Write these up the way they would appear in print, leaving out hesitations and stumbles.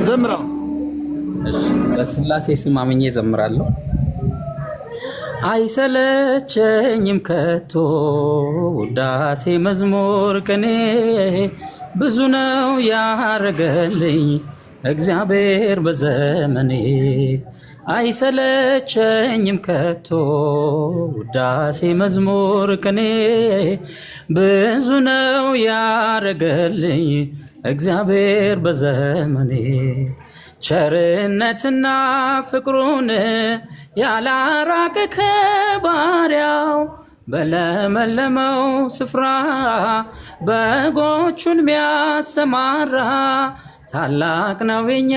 ዘምራው። እሺ በስላሴ ስም አምኜ ዘምራለሁ። አይሰለቸኝም ከቶ ውዳሴ መዝሙር ቅኔ ብዙ ነው ያረገልኝ እግዚአብሔር በዘመኔ። አይሰለቸኝም ከቶ ውዳሴ መዝሙር ቅኔ ብዙ ነው ያረገልኝ እግዚአብሔር በዘመኔ። ቸርነትና ፍቅሩን ያላራቀ ከባሪያው በለመለመው ስፍራ በጎቹን ሚያሰማራ ታላቅ ነው የኛ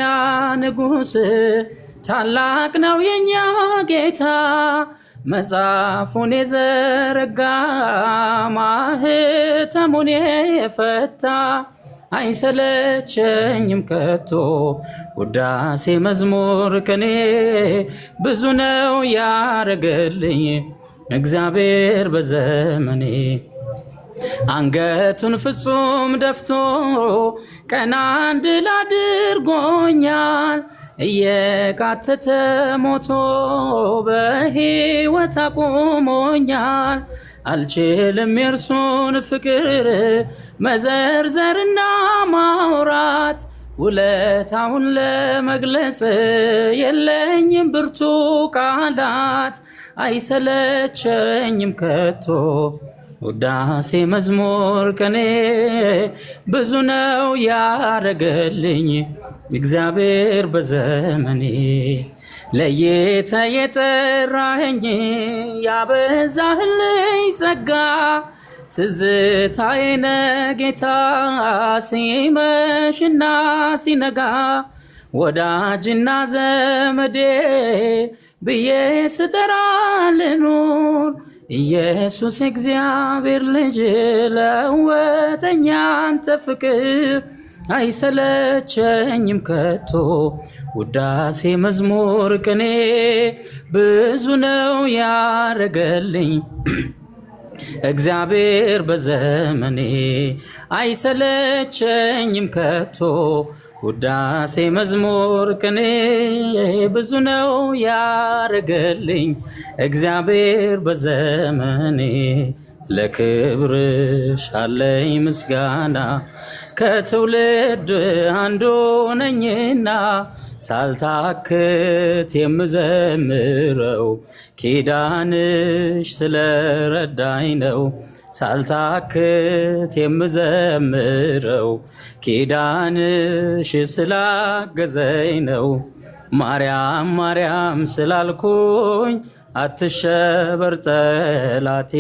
ንጉሥ፣ ታላቅ ነው የኛ ጌታ። መጽሐፉን የዘረጋ ማህተሙን የፈታ አይሰለቸኝም ከቶ ውዳሴ መዝሙር ቅኔ ብዙ ነው ያረገልኝ እግዚአብሔር በዘመኔ። አንገቱን ፍጹም ደፍቶ ቀና እንድል አድርጎኛል። እየቃተተ ሞቶ በሕይወት አቁሞኛል። አልችልም የእርሱን ፍቅር መዘርዘርና ማውራት፣ ውለታውን ለመግለጽ የለኝም ብርቱ ቃላት። አይሰለቸኝም ከቶ ውዳሴ መዝሙር ቅኔ ብዙ ነው ያረገልኝ እግዚአብሔር በዘመኔ። ለየተ የጠራኸኝ ያበዛህልኝ ጸጋ ትዝታዬነ ጌታ ሲመሽና ሲነጋ። ወዳጅና ዘመዴ ብዬ ስጠራ ልኑር ኢየሱስ እግዚአብሔር ልጅ ለወጠኛ አንተ ፍቅር። አይሰለቸኝም ከቶ ውዳሴ መዝሙር ቅኔ ብዙ ነው ያረገልኝ እግዚአብሔር በዘመኔ። አይሰለቸኝም ከቶ ውዳሴ መዝሙር ቅኔ ብዙ ነው ያረገልኝ እግዚአብሔር በዘመኔ። ለክብርሽ አለኝ ምስጋና ከትውልድ አንዱ ነኝና ሳልታክት የምዘምረው ኪዳንሽ ስለረዳኝ ነው። ሳልታክት የምዘምረው ኪዳንሽ ስላገዘኝ ነው። ማርያም ማርያም ስላልኩኝ አትሸበር ጠላቴ፣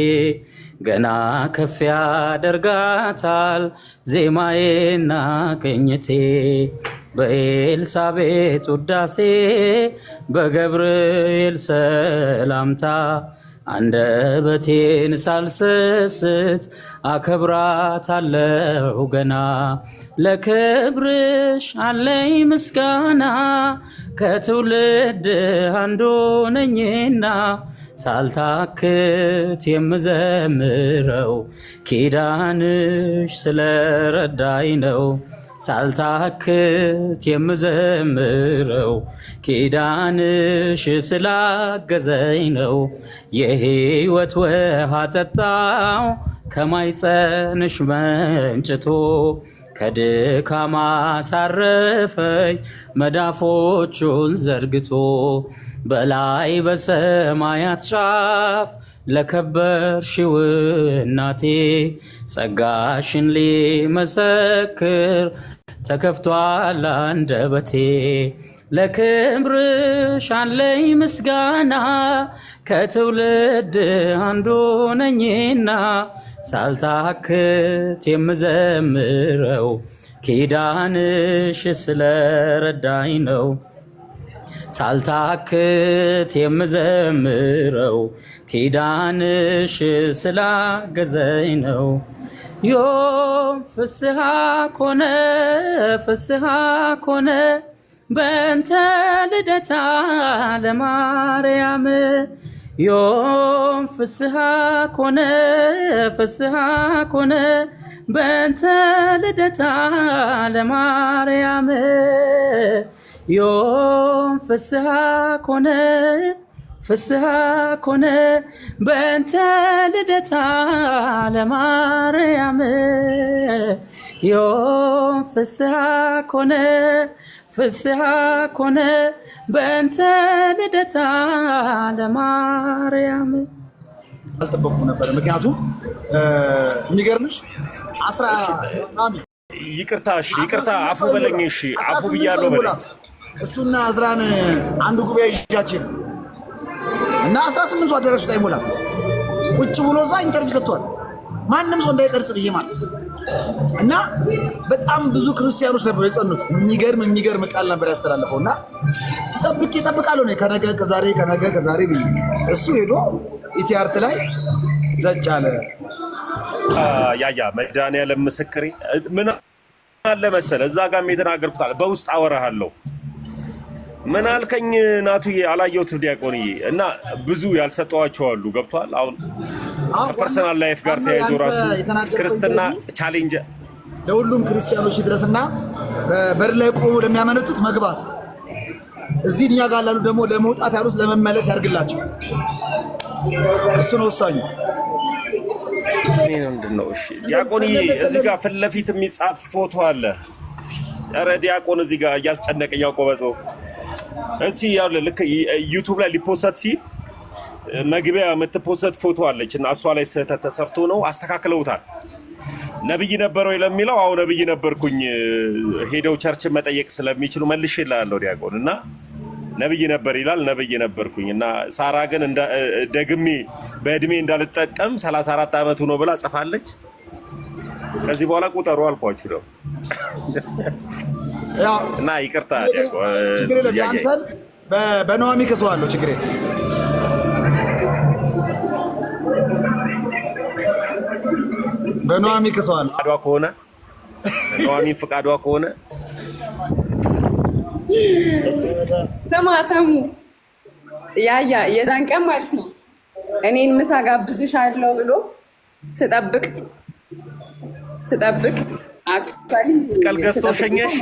ገና ከፍ ያደርጋታል ዜማዬና ቅኝቴ። በኤልሳቤጥ ውዳሴ በገብርኤል ሰላምታ አንደበቴን ሳልሰስት አከብራታለሁ ገና። ለክብርሽ አለኝ ምስጋና ከትውልድ አንዱ ነኝና ሳልታክት የምዘምረው ኪዳንሽ ስለረዳኝ ነው። ሳልታክት የምዘምረው ኪዳንሽ ስላገዘኝ ነው። የሕይወት ውሃ ጠጣው ከማይፀንሽ መንጭቶ ከድካማ ሳረፈኝ መዳፎቹን ዘርግቶ። በላይ በሰማያት ጫፍ ለከበርሽው እናቴ ጸጋሽን ሊመሰክር ተከፍቷል አንደበቴ። ለክብርሽ አለኝ ምስጋና ከትውልድ አንዱ ነኝና ሳልታክት የምዘምረው ኪዳንሽ ስለረዳኝ ነው። ሳልታክት የምዘምረው ኪዳንሽ ስላገዘኝ ነው። ዮም ፍስሐ ኮነ ፍስሐ ኮነ በእንተ ልደታ ለማርያም። ዮም ፍስሐ ኮነ ፍስሐ ኮነ በእንተ ልደታ ለማርያም። ዮም ፍስሐ ኮነ በእንተ ልደታ ለማርያም ዮም ፍስሐ ኮነ በእንተ ልደታ ለማርያም። አልጠበኩም ነበር። ምክንያቱም የሚገርምሽ ይቅርታ አፉ በለኝ። እሺ አፉ ብያለሁ በለኝ። እሱና እዝራን አንዱ ጉባኤ ይዣችን እና 18 ሰው አደረሱት አይሞላም። ቁጭ ብሎ እዛ ኢንተርቪው ሰጥቷል። ማንም ሰው እንዳይቀርጽ ብዬ ማለት እና በጣም ብዙ ክርስቲያኖች ነበሩ የጸኑት። የሚገርም ቃል ነበር ያስተላለፈው እና እጠብቃለሁ ነው ከነገ ከዛሬ ብዬ እሱ ሄዶ ኢቲአርት ላይ ዘጭ አለ። ያያ መድኃኒዓለም ምስክሬ ምን አለ መሰለህ፣ እዛ ጋርም የተናገርኩት አለ። በውስጥ አወራሃለሁ። ምን አልከኝ ናቱዬ? አላየሁትም ዲያቆንዬ። እና ብዙ ያልሰጠዋቸው አሉ። ገብቷል። አሁን ከፐርሰናል ላይፍ ጋር ተያይዞ ራሱ ክርስትና ቻሌንጅ ለሁሉም ክርስቲያኖች ይድረስና በር ላይ ቆሞ ለሚያመነቱት መግባት፣ እዚህ እኛ ጋር ላሉ ደግሞ ለመውጣት ያሉት ለመመለስ ያድርግላቸው። እሱ ነው ወሳኙ። ምንድነው? እሺ ዲያቆንዬ፣ እዚህ ጋር ፊት ለፊት የሚጻፍ ፎቶ አለ። ኧረ ዲያቆን እዚህ ጋር እያስጨነቀኝ ያቆበ ጽሁፍ እሺ፣ ያው ልክ ዩቲዩብ ላይ ሊፖስት ሲል መግቢያ የምትፖስት ፎቶ አለች እና እሷ ላይ ስህተት ተሰርቶ ነው አስተካክለውታል። ነብይ ነበር ወይ ለሚለው አዎ ነብይ ነበርኩኝ። ሄደው ቸርችን መጠየቅ ስለሚችሉ መልሼልሃለሁ ዲያቆን። እና ነብይ ነበር ይላል። ነብይ ነበርኩኝ እና ሳራ ግን ደግሜ በእድሜ እንዳልጠቀም 34 ዓመቱ ነው ብላ ጽፋለች። ከዚህ በኋላ ቁጠሩ አልኳችሁ ነው። እና ይቅርታ ዲያቆን፣ ችግር የለም። አንተን በነዋሚ ከሰዋለሁ፣ ችግር የለም። በነዋሚ ከሰዋለሁ ከሆነ ነዋሚ ፍቃዷ ከሆነ ተማተሙ ያያ የዛን ቀን ማለት ነው እኔን ምሳ ጋብዝሻለሁ ብሎ ስጠብቅ መስቀል ገዝቶ ሸኘሽ።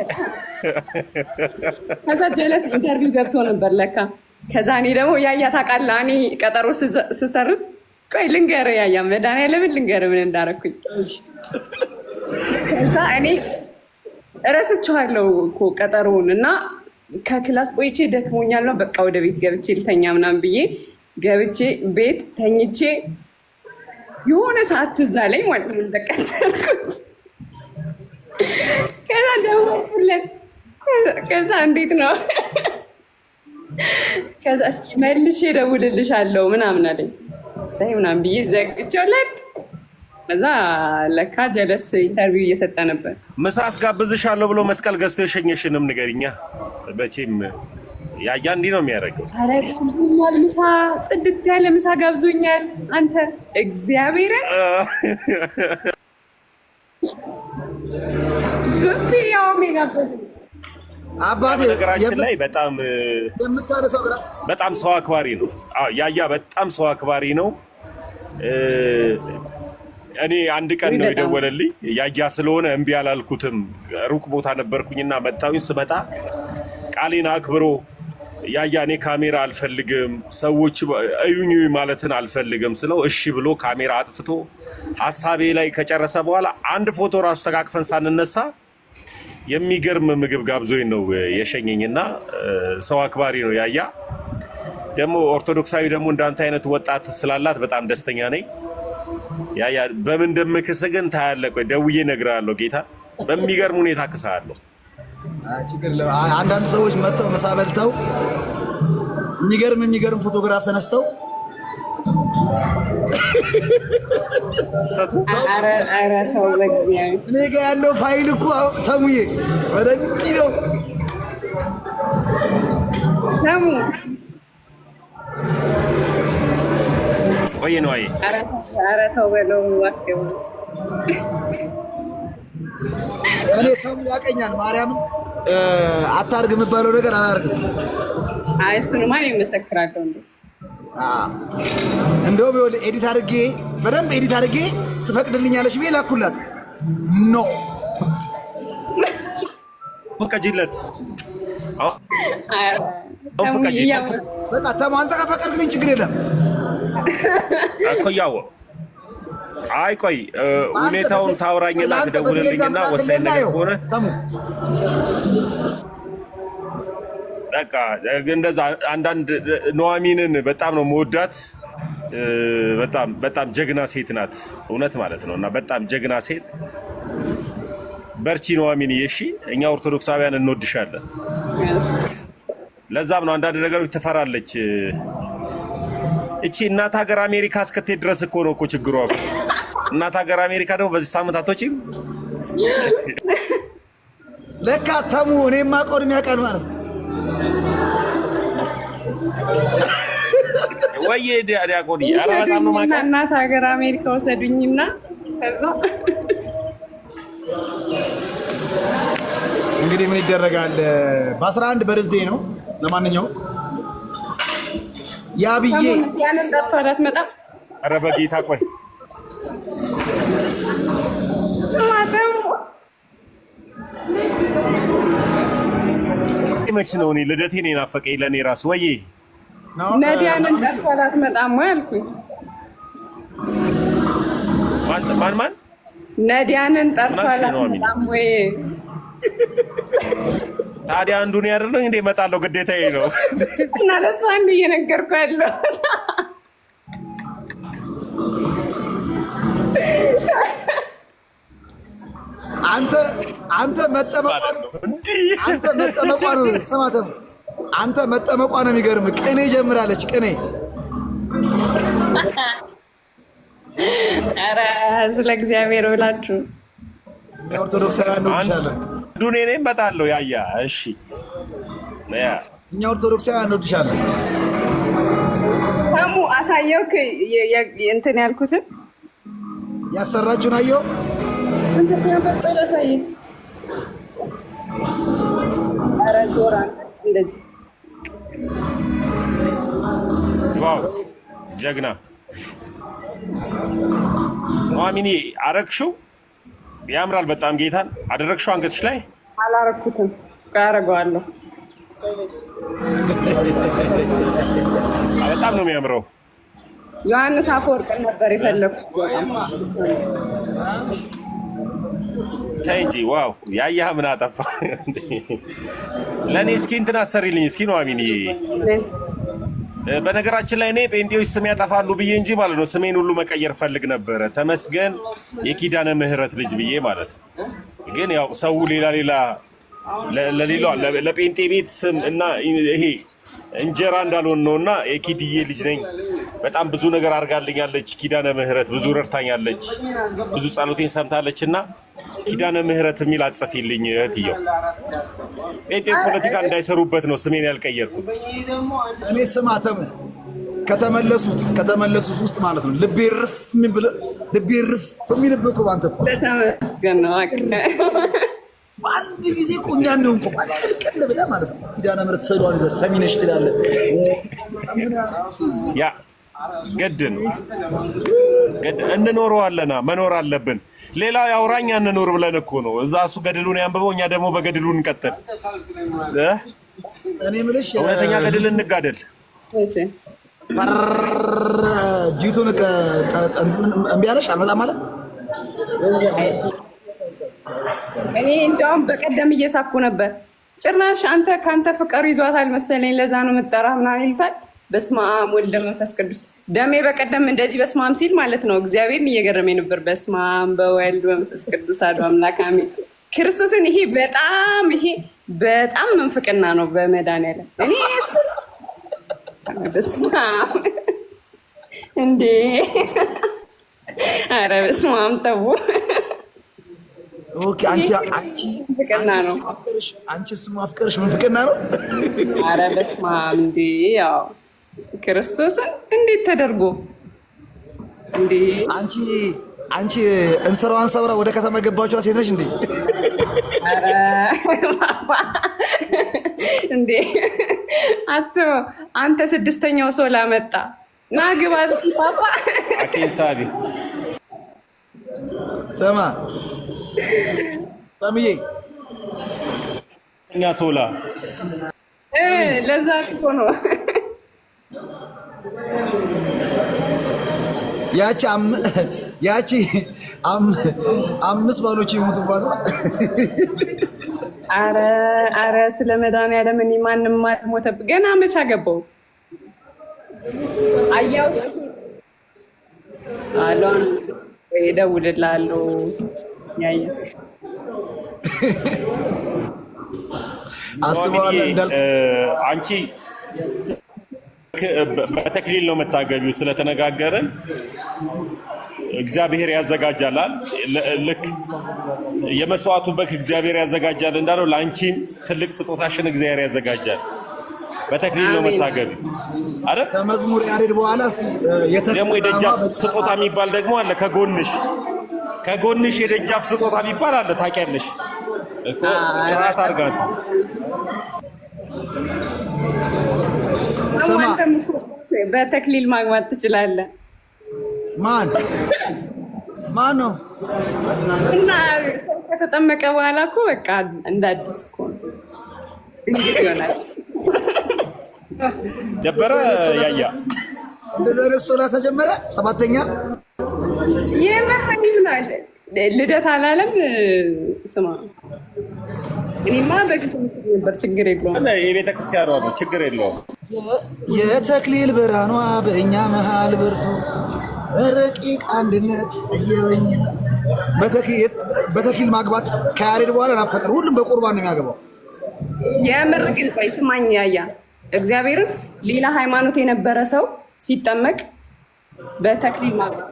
ከዛ ጀለስ ኢንተርቪው ገብቶ ነበር ለካ። ከዛ እኔ ደግሞ ያያ ታውቃለህ፣ እኔ ቀጠሮ ስሰርዝ ቆይ ልንገርህ ያያ መድኃኒዓለምን ልንገርህ ምን እንዳደረኩኝ። ከዛ እኔ እረስቼዋለሁ እኮ ቀጠሮውን እና ከክላስ ቆይቼ ደክሞኛል ነው በቃ ወደ ቤት ገብቼ ልተኛ ምናምን ብዬ ገብቼ ቤት ተኝቼ የሆነ ሰዓት ትዝ አለኝ ማለት ነው እንደቀጠልኩት። ከዛ ደወልኩለት። ከዛ እንዴት ነው ከዛ እስኪ መልሼ እደውልልሻለሁ ምናምን አለኝ። እሰይ ምናምን ብዬ ዘግቼለት ከዛ ለካ ጀለስ ኢንተርቪው እየሰጠ ነበር። ምሳ አስጋብዝሻለሁ ብሎ መስቀል ገዝቶ የሸኘሽንም ንገሪኛ። መቼም ያያ እንዲህ ነው የሚያደርገው። ኧረ ጋብዞኛል፣ ምሳ ጽድት ያለ ምሳ ጋብዞኛል። አንተ እግዚአብሔርን ብፌ ያውም የጋበዘኝ አባቴ። ነገራችን ላይ በጣም ሰው አክባሪ ነው። ያያ በጣም ሰው አክባሪ ነው። እኔ አንድ ቀን ነው የደወለልኝ። ያያ ስለሆነ እምቢ አላልኩትም። ሩቅ ቦታ ነበርኩኝና መጣሁኝ። ስመጣ ቃሌን አክብሮ ያያ እኔ ካሜራ አልፈልግም፣ ሰዎች እዩኝ ማለትን አልፈልግም ስለው እሺ ብሎ ካሜራ አጥፍቶ ሀሳቤ ላይ ከጨረሰ በኋላ አንድ ፎቶ ራሱ ተቃቅፈን ሳንነሳ የሚገርም ምግብ ጋብዞኝ ነው የሸኘኝና ሰው አክባሪ ነው ያያ። ደግሞ ኦርቶዶክሳዊ ደግሞ እንዳንተ አይነት ወጣት ስላላት በጣም ደስተኛ ነኝ። ያያ በምን እንደምክስ ግን ታያለህ። ቆይ ደውዬ እነግርሃለሁ። ጌታ በሚገርም ሁኔታ ክሳለሁ። ችግር አንዳንድ ሰዎች መጥተው ምሳ በልተው የሚገርም ፎቶግራፍ ተነስተው ኧረ ተው በእግዚአብሔር። እኔ ጋ ያለው ፋይል እኮ ተሙዬ በደንቂ ነው። ተሙ ወይ ነው አይ ኧረ ተው በለው እባክህ። እኔ ተሙ ያቀኛል። ማርያምን አታርግ የምባለው ነገር አላርግም። አይ እሱንማ እኔ እመሰክራለሁ። እንደውም ይኸውልህ ኤዲት አድርጌ በደንብ ኤዲት አድርጌ ትፈቅድልኛለች ብዬ ላኩላት። ኖ ፈቀጂለት በቃ ተሙ አንተ ከፈቀድክልኝ ችግር የለም እኮ ያው አይ ቆይ ሁኔታውን ታውራኝና ትደውልልኝና ወሳኝ ነገር ከሆነ በቃ እንደዛ አንዳንድ ኑሐሚንን በጣም ነው መወዳት በጣም ጀግና ሴት ናት እውነት ማለት ነውና በጣም ጀግና ሴት በርቺ ኑሐሚን እሺ እኛ ኦርቶዶክሳውያን እንወድሻለን ለዛም ነው አንዳንድ ነገሮች ትፈራለች እቺ እናት ሀገር አሜሪካ እስከትሄድ ድረስ እኮ ነው ችግሯ እናት ሀገር አሜሪካ ደግሞ በዚህ ሳምንታቶችም ለካ ተሙ እኔማ ቆድም ያውቃል ማለት ነው ወይ ዲያቆን ኧረ በጣም ነው ማውቃት እናት ሀገር አሜሪካ ወሰዱኝና ከዛ እንግዲህ ምን ይደረጋል በ11 በርዝዴ ነው ለማንኛውም ያብዬ ያንን ተፈራት መጣ ኧረ በጌታ ቆይ መች ነው እኔ ልደቴ ነው ናፈቀኝ ለኔ ራስ ወይ ነዲያንን ተፈራት መጣም ወይ አልኩኝ ማን ነዲያንን ተፈራት መጣም ወይ ታዲያ አንዱን ያደረገ እንዴ እመጣለሁ ግዴታዬ ነው እና ለሷ አንዱ እየነገርኩ ያለው አንተ መጠመቋ ነው ሰማተም አንተ መጠመቋ ነው የሚገርም ቅኔ ጀምራለች ቅኔ ኧረ ስለ እግዚአብሔር ብላችሁ ኦርቶዶክሳውያን ነው ይሻላል አንዱን እኔ እመጣለሁ ያያ እሺ እኛ ኦርቶዶክሳውያን ነው ይሻላል ታሙ አሳየው እንትን ያልኩትን ያሰራችሁን አየው አንተ ሲያበጥ ለሳይ ኧረ ዞራ እንደዚህ ዋው ጀግና ኑሐሚን አረግሽው ያምራል በጣም ጌታን አደረግሽው አንገትሽ ላይ አላረኩትም አደርገዋለሁ በጣም ነው የሚያምረው ዮሐንስ አፈወርቅ ነበር የፈለኩት ተይ እንጂ ዋው ያያ ምን አጠፋ ለኔ እስኪ እንትን አሰሪልኝ እስኪ ኑሐሚን በነገራችን ላይ እኔ ጴንጤዎች ስም ያጠፋሉ ብዬ እንጂ ማለት ነው ስሜን ሁሉ መቀየር ፈልግ ነበረ ተመስገን የኪዳነ ምህረት ልጅ ብዬ ማለት ግን ያው ሰው ሌላ ለጴንጤ ቤት ስም እና ይሄ እንጀራ እንዳልሆን ነውና የኪድዬ ልጅ ነኝ በጣም ብዙ ነገር አድርጋልኛለች ኪዳነ ምህረት ብዙ ረድታኛለች ብዙ ጸሎቴን ሰምታለችና ኪዳነ ምህረት የሚል አጽፊልኝ እህትየው ጴንጤ ፖለቲካ እንዳይሰሩበት ነው ስሜን ያልቀየርኩት እኔ ስማተሙ ከተመለሱት ውስጥ ማለት ነው ልቤ ርፍ የሚልብህ እኮ ባንተ እኮ ተመስገን ነው በአንድ ጊዜ እኮ እኛን ነው እኮ ቀል ብለህ ማለት ነው ኪዳነ ምህረት ሰዷን ይዘህ ሰሚነሽ ትላለህ ያ ገድ ነው እንኖረዋለና መኖር አለብን ሌላው ያውራኛ እንኖር ብለን እኮ ነው እዛ እሱ ገድሉን ያንብበው እኛ ደግሞ በገድሉ እንቀጥል እኔ ምልሽ እውነተኛ ገድል እንጋደል ጂቱን እምቢ አለሽ አልመጣም ማለት እኔ እንደውም በቀደም እየሳኩ ነበር ጭራሽ ካንተ ፍቅር ይዟታል መሰለኝ ለዛ ነው የምጠራህ ምናምን ይልታል በስመ አብ ወልደ መንፈስ ቅዱስ ደሜ በቀደም እንደዚህ በስመ አብ ሲል ማለት ነው እግዚአብሔርን እየገረመኝ ነበር በስመ አብ በወልድ መንፈስ ቅዱስ አሐዱ አምላክ አሜን ክርስቶስን ይሄ በጣም መንፍቅና ነው በመድኃኒዓለም እኔ በስመ አብ እንዴ ኧረ በስመ አብ ተው ኦኬ አንቺ ስሙ አፍቀርሽ መንፍቅና ነው ኧረ በስመ አብ እንዴ ያው ክርስቶስን እንዴት ተደርጎ እንዴ አንቺ እንስራዋን ሰብራ ወደ ከተማ ገባችዋ ሴት ነሽ እንዴ ኧረ እንዴ አስበው አንተ ስድስተኛው ሰው ላመጣ ና ግባ ፓፓ አኬሳቢ ሰማ ሰምዬ እኛ ሶላ ለዛ እኮ ነው ያቺ አምስት ባሎች ይሞቱባት። አረ ስለ መድኃኒዓለም እኔ ማንም አልሞተብኝ። ገና መች አገባው አያው አሎን እደውልልሃለሁ። ያየ አስበዋለሁ እንዳልክ አንቺ በተክሊል ነው መታገቢው ስለተነጋገረን እግዚአብሔር ያዘጋጃላል። ልክ የመስዋዕቱ በክ እግዚአብሔር ያዘጋጃል እንዳለው ለአንቺም ትልቅ ስጦታሽን እግዚአብሔር ያዘጋጃል። በተክሊል ነው መታገቢው አይደል? ከመዝሙር ያሬድ በኋላ ደግሞ የደጃፍ ስጦታ የሚባል ደግሞ አለ። ከጎንሽ የደጃፍ ስጦታ የሚባል አለ። ታውቂያለሽ እኮ ስርዓት አድርጋት። ስማ በተክሊል ማግባት ትችላለህ። ማን ነው? እና ሰው ከተጠመቀ በኋላ እኮ በቃ እንደ አዲስ እኮ ድንግጥ ይሆናል። ደበረ ያያ እንደዛ ሶላ ተጀመረ። ሰባተኛ የመሐኒ ብሏል። ልደት አላለም። ስማ እኔማ በግድ ነበር። ችግር የለውም። የቤተ ክርስቲያኗ ነው። ችግር የለውም። የተክሊል ብርሃኗ በእኛ መሃል ብርቱ ረቂቅ አንድነት እየበኝ በተክሊል ማግባት ከያሬድ በኋላ ናፈቀር። ሁሉም በቁርባን ነው የሚያገባው። የምር ግን ቆይ ስማኝ ያያ እግዚአብሔርን ሌላ ሃይማኖት የነበረ ሰው ሲጠመቅ በተክሊል ማግባት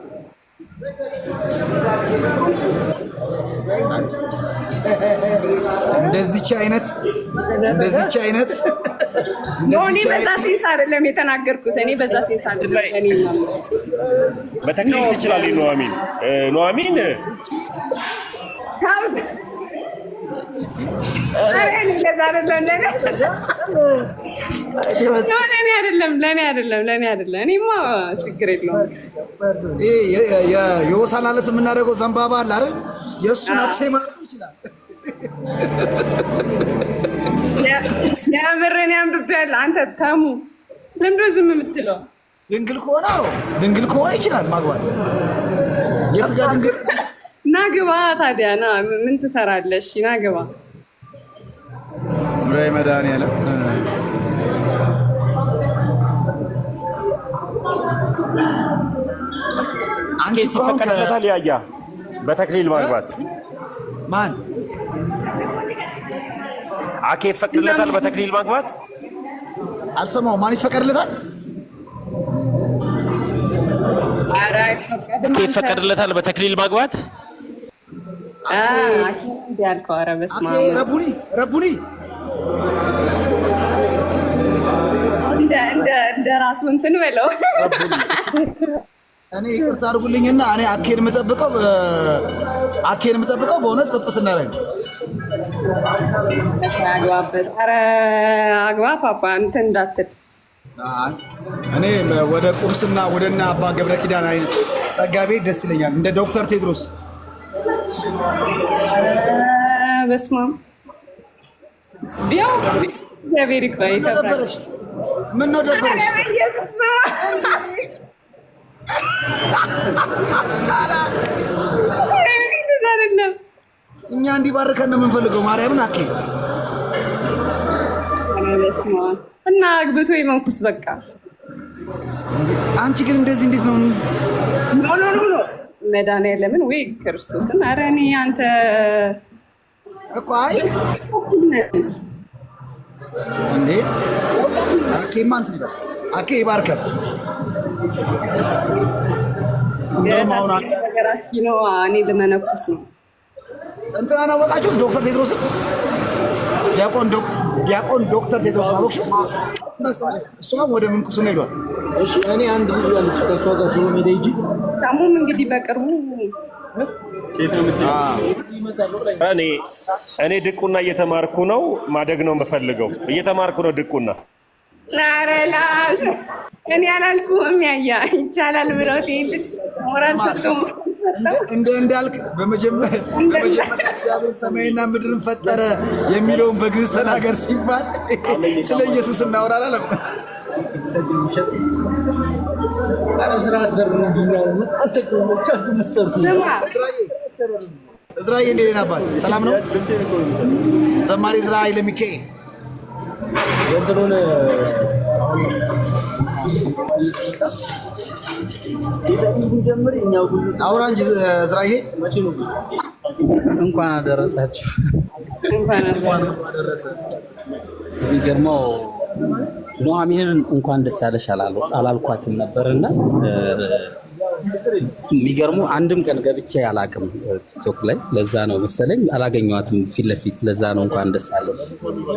እንደዚች አይነት እኔ በዛ ሴንስ አይደለም የተናገርኩት። እኔ በዛ ሴንስ አይደለም። በተክሊል ትችላለች ኑሐሚን ለእኔ አይደለም። እኔማ ችግር የለውም። የሆሳዕና ዕለት የምናደርገው ዘንባባ አለ አይደል? የእሱን አክሴ ማድረግ ይችላል። የምርን ያንብቤያለሁ። አንተ ተሙ ለምንድን ነው ዝም የምትለው? ድንግል ከሆነ ይችላል ማግባት። የስጋ ድንግል ናግባ። ታዲያ ና ምን ትሰራለሽ? ናግባ ወይ መድኃኒዓለም። አንቺ ሲፈቀድለታል ያያ በተክሊል ማግባት ማን አኬ ይፈቀድለታል በተክሊል ማግባት? አልሰማሁም። ማን ይፈቀድለታል? ይፈቀድለታል በተክሊል ማግባት? ረቡኒ እንደ ራሱ እንትን በለው። እኔ ይቅርታ አድርጉልኝና እኔ አኬን የምጠብቀው በእውነት ጵጵስና ላይ ነው። አግባበት። ኧረ አግባ ፓፓ እንትን እንዳትል። እኔ ወደ ቁምስና ወደና አባ ገብረ ኪዳን አይነት ጸጋ ቤት ደስ ይለኛል። እንደ ዶክተር ቴድሮስ። በስመ አብ ቢያው እግዚአብሔር ይክፋይ። ደበረሽ? ምን ነው ደበረሽ? እኛ እንዲባርከን ነው የምንፈልገው። ማርያምን አኬ እና አግብቶ የመንኩስ በቃ። አንቺ ግን እንደዚህ እንዴት ነው? ኖ መድኃኒዓለምን ወይ ክርስቶስን። ኧረ እኔ አንተ እኮ አይ እንዴ አኬማ እንትን ይላል። አኬ ይባርከን። ነገር አስኪ ነው። እኔ ልመነኩስ ነው። እንትና አወቃችሁት? ዶክተር ቴድሮስን ዲያቆን ዶክተር ቴድሮስን አወቅሽው? እሷም ወደ ምንኩስና ሄዷል። እሺ እኔ አንድ ልጅ ያለች ከእሷ ጋር ሽሮ ሜዳ ሂጂ። ታሙም እንግዲህ በቅርቡ እኔ ድቁና እየተማርኩ ነው። ማደግ ነው የምፈልገው። እየተማርኩ ነው ድቁና። ኧረ እኔ አላልኩህም። ያያ ይቻላል ብለው ትሄድ ሞራል ሰጥቶ እንዳልክ በመጀመሪያ እግዚአብሔር ሰማይና ምድርን ፈጠረ የሚለውን በግዕዝ ተናገር ሲባል ስለ ኢየሱስ እናወራለን። እዝራኤል እንዴት ነህ አባት? ሰላም ነው? ዘማሪ እዝራኤል ሚካኤል አውራ እንጂ እዝራኤል እንኳን አደረሳችሁ። እንኳን አደረሰ። የሚገርመው ኑሐሚንን እንኳን ደስ አለሽ አላልኳትም ነበርና የሚገርመው አንድም ቀን ገብቼ አላቅም ቲክቶክ ላይ። ለዛ ነው መሰለኝ አላገኘኋትም ፊት ለፊት። ለዛ ነው እንኳን ደስ አለ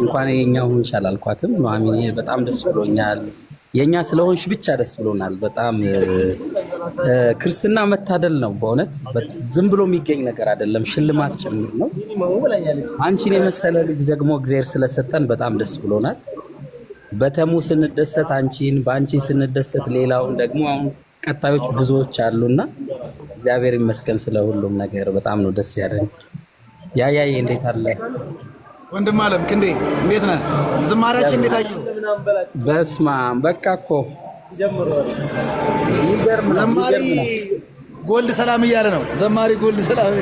እንኳን የኛ ሆንሽ አላልኳትም። ኑሐሚን በጣም ደስ ብሎኛል። የኛ ስለሆንሽ ብቻ ደስ ብሎናል በጣም። ክርስትና መታደል ነው በእውነት ዝም ብሎ የሚገኝ ነገር አይደለም፣ ሽልማት ጭምር ነው። አንቺን የመሰለ ልጅ ደግሞ እግዚአብሔር ስለሰጠን በጣም ደስ ብሎናል። በተሙ ስንደሰት አንቺን፣ በአንቺ ስንደሰት ሌላውን ደግሞ አሁን ቀጣዮች ብዙዎች አሉና እግዚአብሔር ይመስገን ስለ ሁሉም ነገር በጣም ነው ደስ ያለኝ። ያያዬ እንዴት አለ ወንድም አለም ክንዴ እንዴት ነህ? ዝማሬያችን እንዴት አየው? በስማ በቃ እኮ ዘማሪ ጎልድ ሰላም እያለ ነው። ዘማሪ ጎልድ ሰላም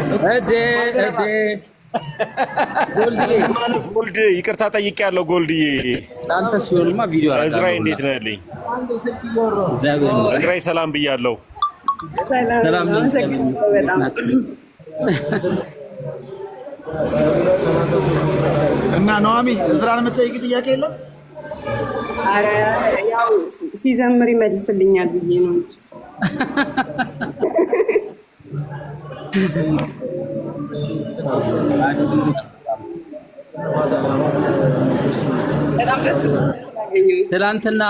ጎልድ ይቅርታ ጠይቄያለሁ። ጎልድዬ አንተ ሲሆንማ ቪዲዮ አለ። እዝራኤል እንዴት ነህ? እዝራኤል ሰላም ብያለሁ። ሰላም እና ኑሐሚ እዝራን የምትጠይቂ ጥያቄ የለም? ኧረ ያው ሲዘምር ይመልስልኛል ብዬ ነው እንጂ ትላንትና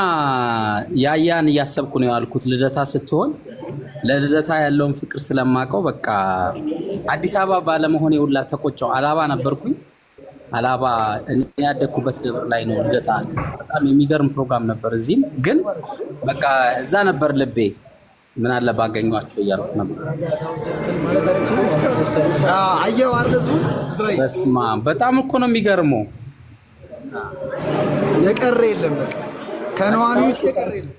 ያያን እያሰብኩ ነው ያልኩት። ልደታ ስትሆን ለልደታ ያለውን ፍቅር ስለማውቀው በቃ አዲስ አበባ ባለመሆኔ ሁላ ተቆጨው። አላባ ነበርኩኝ። አላባ እኔ ያደኩበት ደብር ላይ ነው ልደታ። በጣም የሚገርም ፕሮግራም ነበር። እዚህም ግን በቃ እዛ ነበር ልቤ። ምን አለ ባገኟቸው እያልኩ ነበር። አየው አርደስሙ እዝራኤል በስማ በጣም እኮ ነው የሚገርመው። የቀረ የለም በቃ ከኑሐሚ ውጭ የቀረ የለም።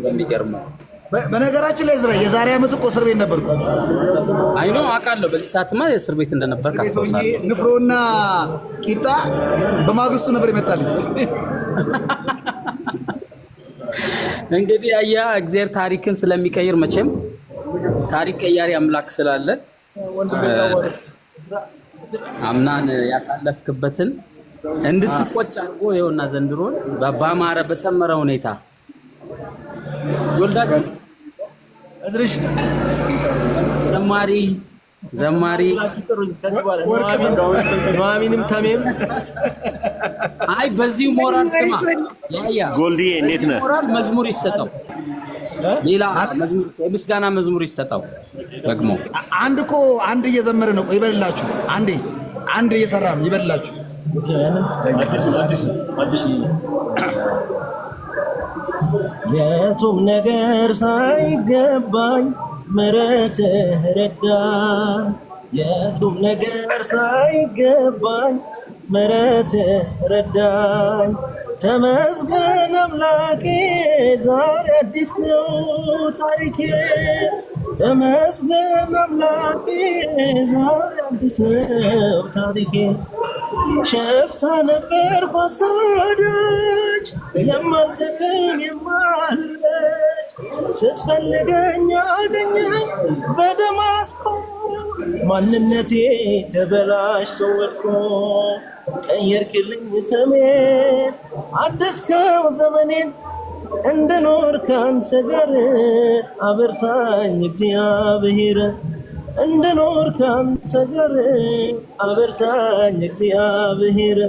የሚገርመው በነገራችን ላይ እዝራኤል የዛሬ ዓመት እኮ እስር ቤት ነበርኩ። አይ ነው አውቃለሁ። በዚህ ሰዓትማ የእስር ቤት እንደነበር ካስተውሳለሁ። ንፍሮና ቂጣ በማግስቱ ነበር ይመጣልኝ። እንግዲህ አያ እግዚአብሔር ታሪክን ስለሚቀይር መቼም ታሪክ ቀያሪ አምላክ ስላለ አምናን ያሳለፍክበትን እንድትቆጭ አድርጎ ይኸውና ዘንድሮን በአማረ በሰመረ ሁኔታ ወልዳት እዝርሽ ዘማሪ ኑሐሚንም ተሜም አይ በዚሁ ሞራል ስማ ያያ ጎልድዬ እንዴት ነህ? ሞራል መዝሙር ይሰጠው፣ ሌላ መዝሙር የምስጋና መዝሙር ይሰጠው። ደግሞ አንድ እየዘመረ ነው። ቆይ ይበልላችሁ። አንድ እየሰራ ነው። ይበልላችሁ። የቱም ነገር ሳይገባኝ ምሕረትህ ረዳኝ። የቱም ነገር ሳይገባኝ ምሕረትህ ረዳኝ። ተመስገን አምላኬ ዛሬ አዲስ ነው ታሪኬ። ተመስገን አምላኬ ዛሬ አዲስ ነው ታሪኬ። ሸፍታ ነበርኩ አሳዳጅ የማልጠቅም የማልበጅ ስትፈልገኝ አገኘኝ በደማስቆ። ማንነቴ ተበላሽቶ ወድቆ ቀየርክልኝ ስሜን አደስከው ዘመኔን። እንድኖር ካንተ ጋር አበርታኝ እግዚአብሔር። እንድኖር ካንተ ጋር አበርታኝ እግዚአብሔር።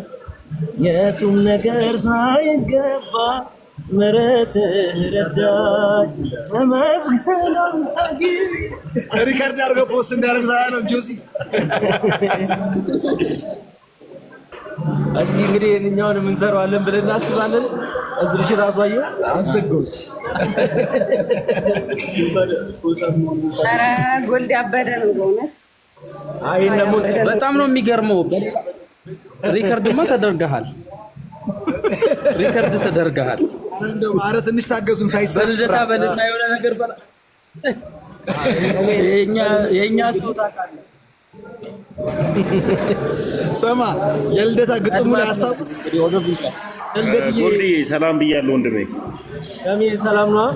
የቱም ነገር ሳይገባ ምሕረትህ ረዳኝ። ተመስገን አምላኬ። ሪከርድ አድርገው ፖስት እንዲያደርግ ነው ጆሲ። እስቲ እንግዲህ እኛውን የምንሰራዋለን ብለን እናስባለን። እዝርሽ ራሱ አየሁ አሰጎች ኧረ ጎልድ ያበደ ነው በእውነት። በጣም ነው የሚገርመው። ሪከርድማ ተደርገሃል። ሪከርድ ተደርገሃል። ኧረ ትንሽ ታገሱን። ሳይሰራ በልደታ በልና የሆነ ነገር በላ የእኛ ሰው ታውቃለህ። ስማ የልደታ ግጥሙ ላይ አስታውስ። ጎልዲ ሰላም ብያለሁ ወንድሜ። ሰላም ነው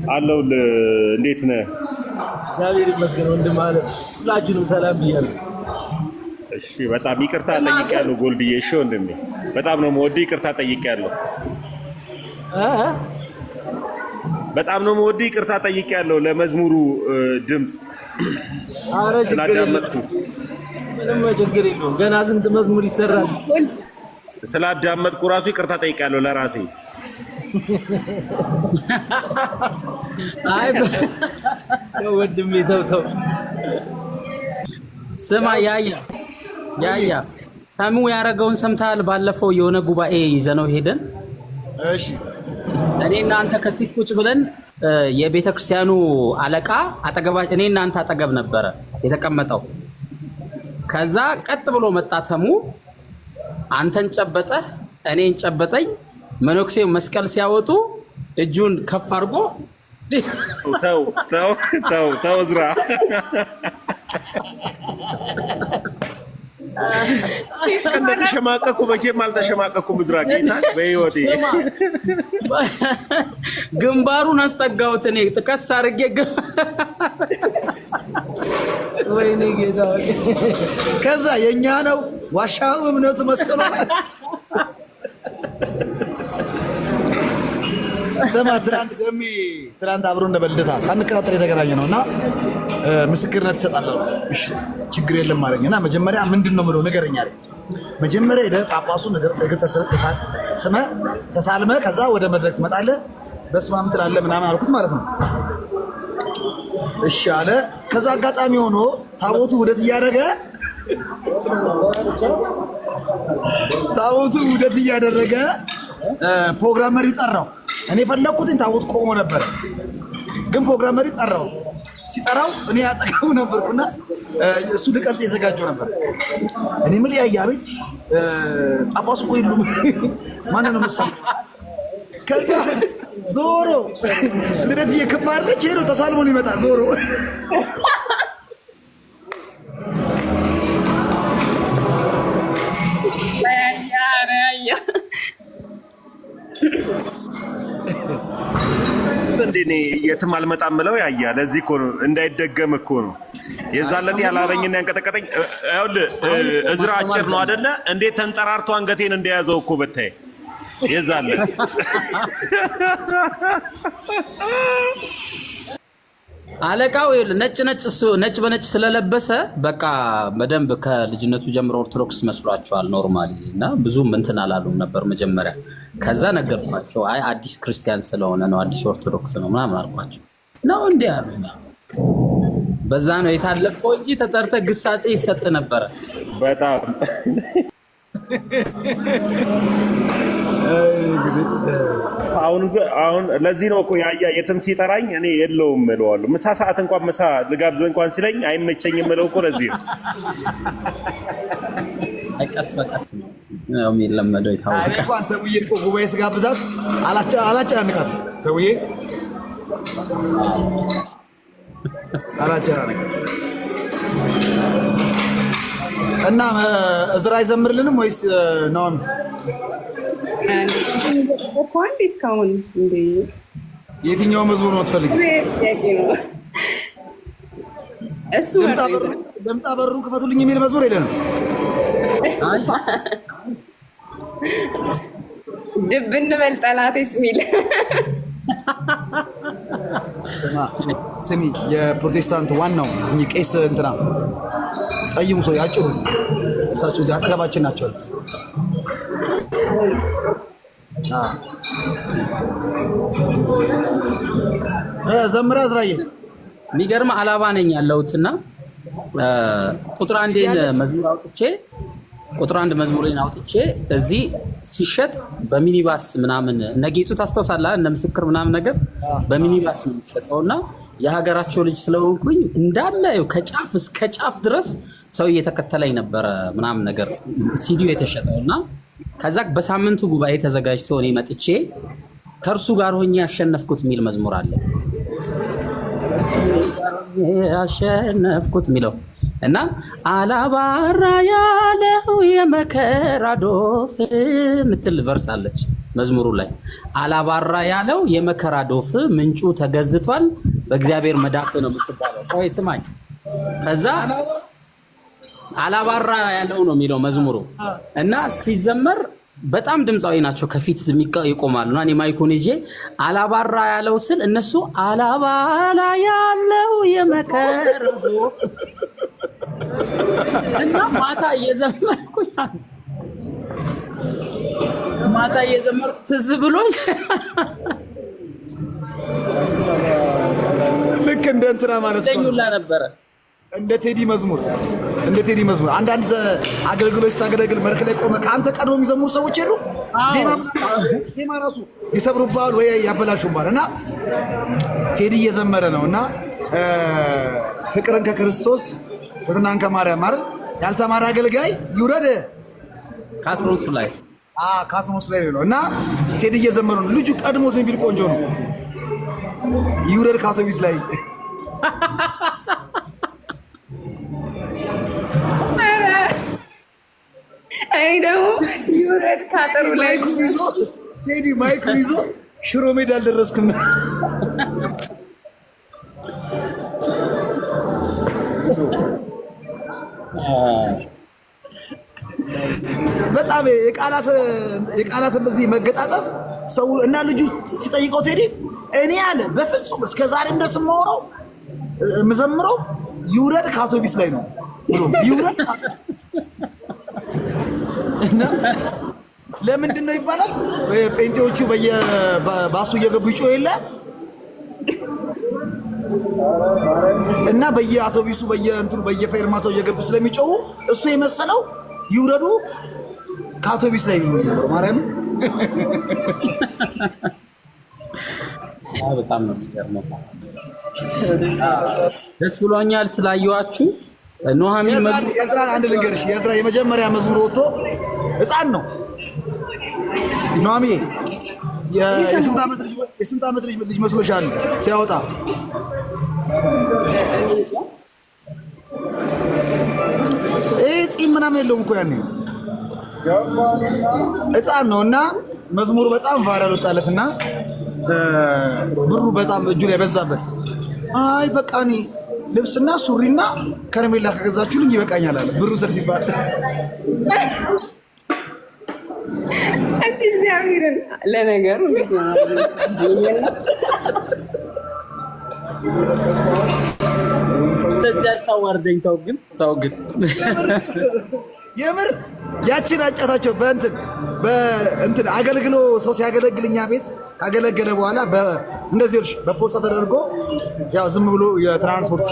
አለሁልህ። እንዴት ነህ? እግዚአብሔር ይመስገን ወንድም አለ። ሁላችሁንም ሰላም ብያለሁ። እሺ በጣም ይቅርታ ጠይቄያለሁ ጎልዲዬ። እሺ ወንድሜ በጣም ነው የምወድህ። ይቅርታ ጠይቄያለሁ። በጣም ነው የምወድህ። ይቅርታ ጠይቄያለሁ ለመዝሙሩ ድምፅ ስላዳመጥኩ። ምንም ችግር የለውም። ገና ስንት መዝሙር ይሰራል። ስላዳመጥኩ ራሱ ይቅርታ ጠይቄያለሁ ለራሴ። አይ ወንድሜ ተው። ስማ ያያ ታሙ ያረገውን ሰምተሃል? ባለፈው የሆነ ጉባኤ ይዘነው ሄደን እሺ እኔ እናንተ ከፊት ቁጭ ብለን የቤተ ክርስቲያኑ አለቃ አጠገባችን እኔ እናንተ አጠገብ ነበረ የተቀመጠው። ከዛ ቀጥ ብሎ መጣ ተሙ፣ አንተን ጨበጠህ፣ እኔን ጨበጠኝ። መነኩሴው መስቀል ሲያወጡ እጁን ከፍ አድርጎ ተው ዝራ እንደተሸማቀኩ መቼም አልተሸማቀኩም። ዝራ ጌታ በህይወቴ ግንባሩን አስጠጋሁት እኔ ጥቀስ አድርጌ። ወይኔ ጌታ። ከዛ የኛ ነው ዋሻው እምነቱ መስቀሉ። ስማ ትናንት አብሮ እንደ በልደታ ሳንቀጣጠር የተገናኘ ነው እና ምስክርነት ትሰጣለህ። እሺ ችግር የለም አለኝ እና መጀመሪያ ምንድን ነው የምለው ንገረኝ አለኝ። መጀመሪያ ሄደህ ጳጳሱን እግር ተሳልመህ ከዛ ወደ መድረክ ትመጣለህ፣ በስመ አብ ትላለህ ምናምን አልኩት ማለት ነው። እሺ አለ። ከዛ አጋጣሚ ሆኖ ታቦቱ ውደት እያደረገ ፕሮግራም መሪው ጠራው። እኔ ፈለኩትን ታቦት ቆሞ ነበር፣ ግን ፕሮግራም መሪው ጠራው። ሲጠራው እኔ ያጠቀሙ ነበርኩና እሱ ልቀርጽ የዘጋጀው ነበር። እኔ ምን ያያ ቤት ጳጳሱ እኮ የሉም ማን ነው መሰለኝ። ከዛ ዞሮ ልደት እየከባረች ሄዶ ተሳልሞ ሊመጣ ዞሮ እንዴ የትም አልመጣም ብለው ያያ። ለዚህ እኮ ነው እንዳይደገም እኮ ነው የዛለት ያላበኝና ያንቀጠቀጠኝ። ይኸውልህ እዝራ አጭር ነው አይደለ? እንዴት ተንጠራርቶ አንገቴን እንደያዘው እኮ በታይ የዛለት አለቃው ነጭ በነጭ ስለለበሰ በቃ በደንብ ከልጅነቱ ጀምሮ ኦርቶዶክስ መስሏቸዋል ኖርማሊ። እና ብዙም እንትን አላሉም ነበር መጀመሪያ። ከዛ ነገርኳቸው፣ አይ አዲስ ክርስቲያን ስለሆነ ነው አዲስ ኦርቶዶክስ ነው ምናምን አልኳቸው። ነው እንዴ አሉኝ። በዛ ነው የታለፈው እንጂ ተጠርተህ ግሳጼ ይሰጥ ነበረ በጣም። አሁን ለዚህ ነው እኮ ያያ የትም ሲጠራኝ እኔ የለውም እለዋለሁ። ምሳ ሰዓት እንኳን ምሳ ልጋብዘህ እንኳን ሲለኝ አይመቸኝም እለው እኮ ለዚህ ነው። ቀስ በቀስ ነው የሚለመደው። ይታወቃል። እንኳን ተውዬ እኮ ጉባኤ ስጋብዛት አላጨናንቃት። ተውዬ አላጨናንቃት እና እዝራ አይዘምርልንም ወይስ ነው? እስካሁን የትኛው መዝሙር ነው የምትፈልጊው? ደምጣ በሩ ክፈቱልኝ የሚል መዝሙር የለንም። ድብን በል ጠላቴስ የሚል ስሚ፣ የፕሮቴስታንት ዋናው ቄስ እንትና ጠይሙ ሰው ያጭሩ፣ እሳቸው እዚህ አጠገባችን ናቸው። ዘምራ ዝራዬ የሚገርም አላባ ነኝ ያለሁትና ቁጥር አንዴን መዝሙር አውጥቼ ቁጥር 1 መዝሙሬን አውጥቼ እዚህ ሲሸጥ በሚኒባስ ምናምን ነጌቱ ታስታውሳለህ? እነ ምስክር ምናምን ነገር በሚኒባስ ነው የሚሸጠውና የሀገራቸው ልጅ ስለሆንኩኝ እንዳለ ከጫፍ እስከ ጫፍ ድረስ ሰው እየተከተለኝ ነበረ ምናምን ነገር ሲዲዮ የተሸጠውና ከዛ በሳምንቱ ጉባኤ ተዘጋጅቶ እኔ መጥቼ ከእርሱ ጋር ሆኜ ያሸነፍኩት የሚል መዝሙር አለ። ያሸነፍኩት የሚለው እና አላባራ ያለው የመከራ ዶፍ ምትል ቨርስ አለች መዝሙሩ ላይ። አላባራ ያለው የመከራ ዶፍ ምንጩ ተገዝቷል በእግዚአብሔር መዳፍ ነው የምትባለው። ቆይ ስማኝ። ከዛ አላባራ ያለው ነው የሚለው መዝሙሩ እና ሲዘመር በጣም ድምፃዊ ናቸው ከፊት ይቆማሉ እና እኔ ማይኩን ይዤ አላባራ ያለው ስል እነሱ አላባራ ያለው የመከራ ዶፍ እና ማታ እየዘመርኩ ትዝ ብሎኝ ልክ እንደ እንትና ማለት ነበረ እንደ ቴዲ መዝሙር አንዳንድ አገልግሎት ስታገለግል መድረክ ላይ ቆመ ከአንተ ቀድሞ የሚዘምሩ ሰዎች የሉ ዜማ ራሱ ይሰብሩባል ወይ ያበላሹባል እና ቴዲ እየዘመረ ነው እና ፍቅርን ከክርስቶስ ትሕትናን ከማርያም አይደል ያልተማረ አገልጋይ ይውረድ ካትሮስ ላይ ነው እና ቴዲ እየዘመረ ነው። ልጁ ቀድሞት ነው ቢል ቆንጆ ነው። ይውረድ ከአውቶቢስ ላይ አይ ደግሞ ይውረድ ካጠሩ ላይ ቴዲ ማይኩን ይዞ ሽሮ ሜዳ አልደረስክም። በጣም የቃላት እንደዚህ መገጣጠም ሰው እና ልጁ ሲጠይቀው ቴዲ እኔ አለ በፍጹም እስከዛሬም ድረስ የምዘምረው ይውረድ ከአውቶቢስ ላይ ነው ብሎ ይውረድ እና ለምንድን ነው ይባላል? ጴንጤዎቹ በባሱ እየገቡ ይጮህ የለ እና በየአውቶቢሱ በየፌርማታው እየገቡ ስለሚጮሁ እሱ የመሰለው ይውረዱ ከአውቶቢስ ላይ ነው ማርያም። በጣም ነው የሚገርመው። ደስ ብሎኛል ስላየኋችሁ። ኑሐሚን የእዝራን አንድ ልንገርሽ። የእዝራ የመጀመሪያ መዝሙር ወጥቶ ሕፃን ነው። ኑሐሚን የስንት ዓመት ልጅ መስሎሻል ሲያወጣ? ፂም ምናምን የለውም እኮ ያኔ ሕፃን ነው እና መዝሙሩ በጣም ቫይራል ወጣለትና ብሩ በጣም እጁ ላይ በዛበት። አይ በቃ እኔ ልብስና ሱሪና ከረሜላ ከገዛችሁልኝ ይበቃኛል አለ። ብሩ ስር ሲባል እስኪ እግዚአብሔርን ለነገሩ እንደዚያ ታዋርደኝ። ተው ግን የምር ያቺን አጫታቸው በእንትን አገልግሎ ሰው ሲያገለግል እኛ ቤት ካገለገለ በኋላ እንደዚህ በፖስታ ተደርጎ ያው ዝም ብሎ የትራንስፖርት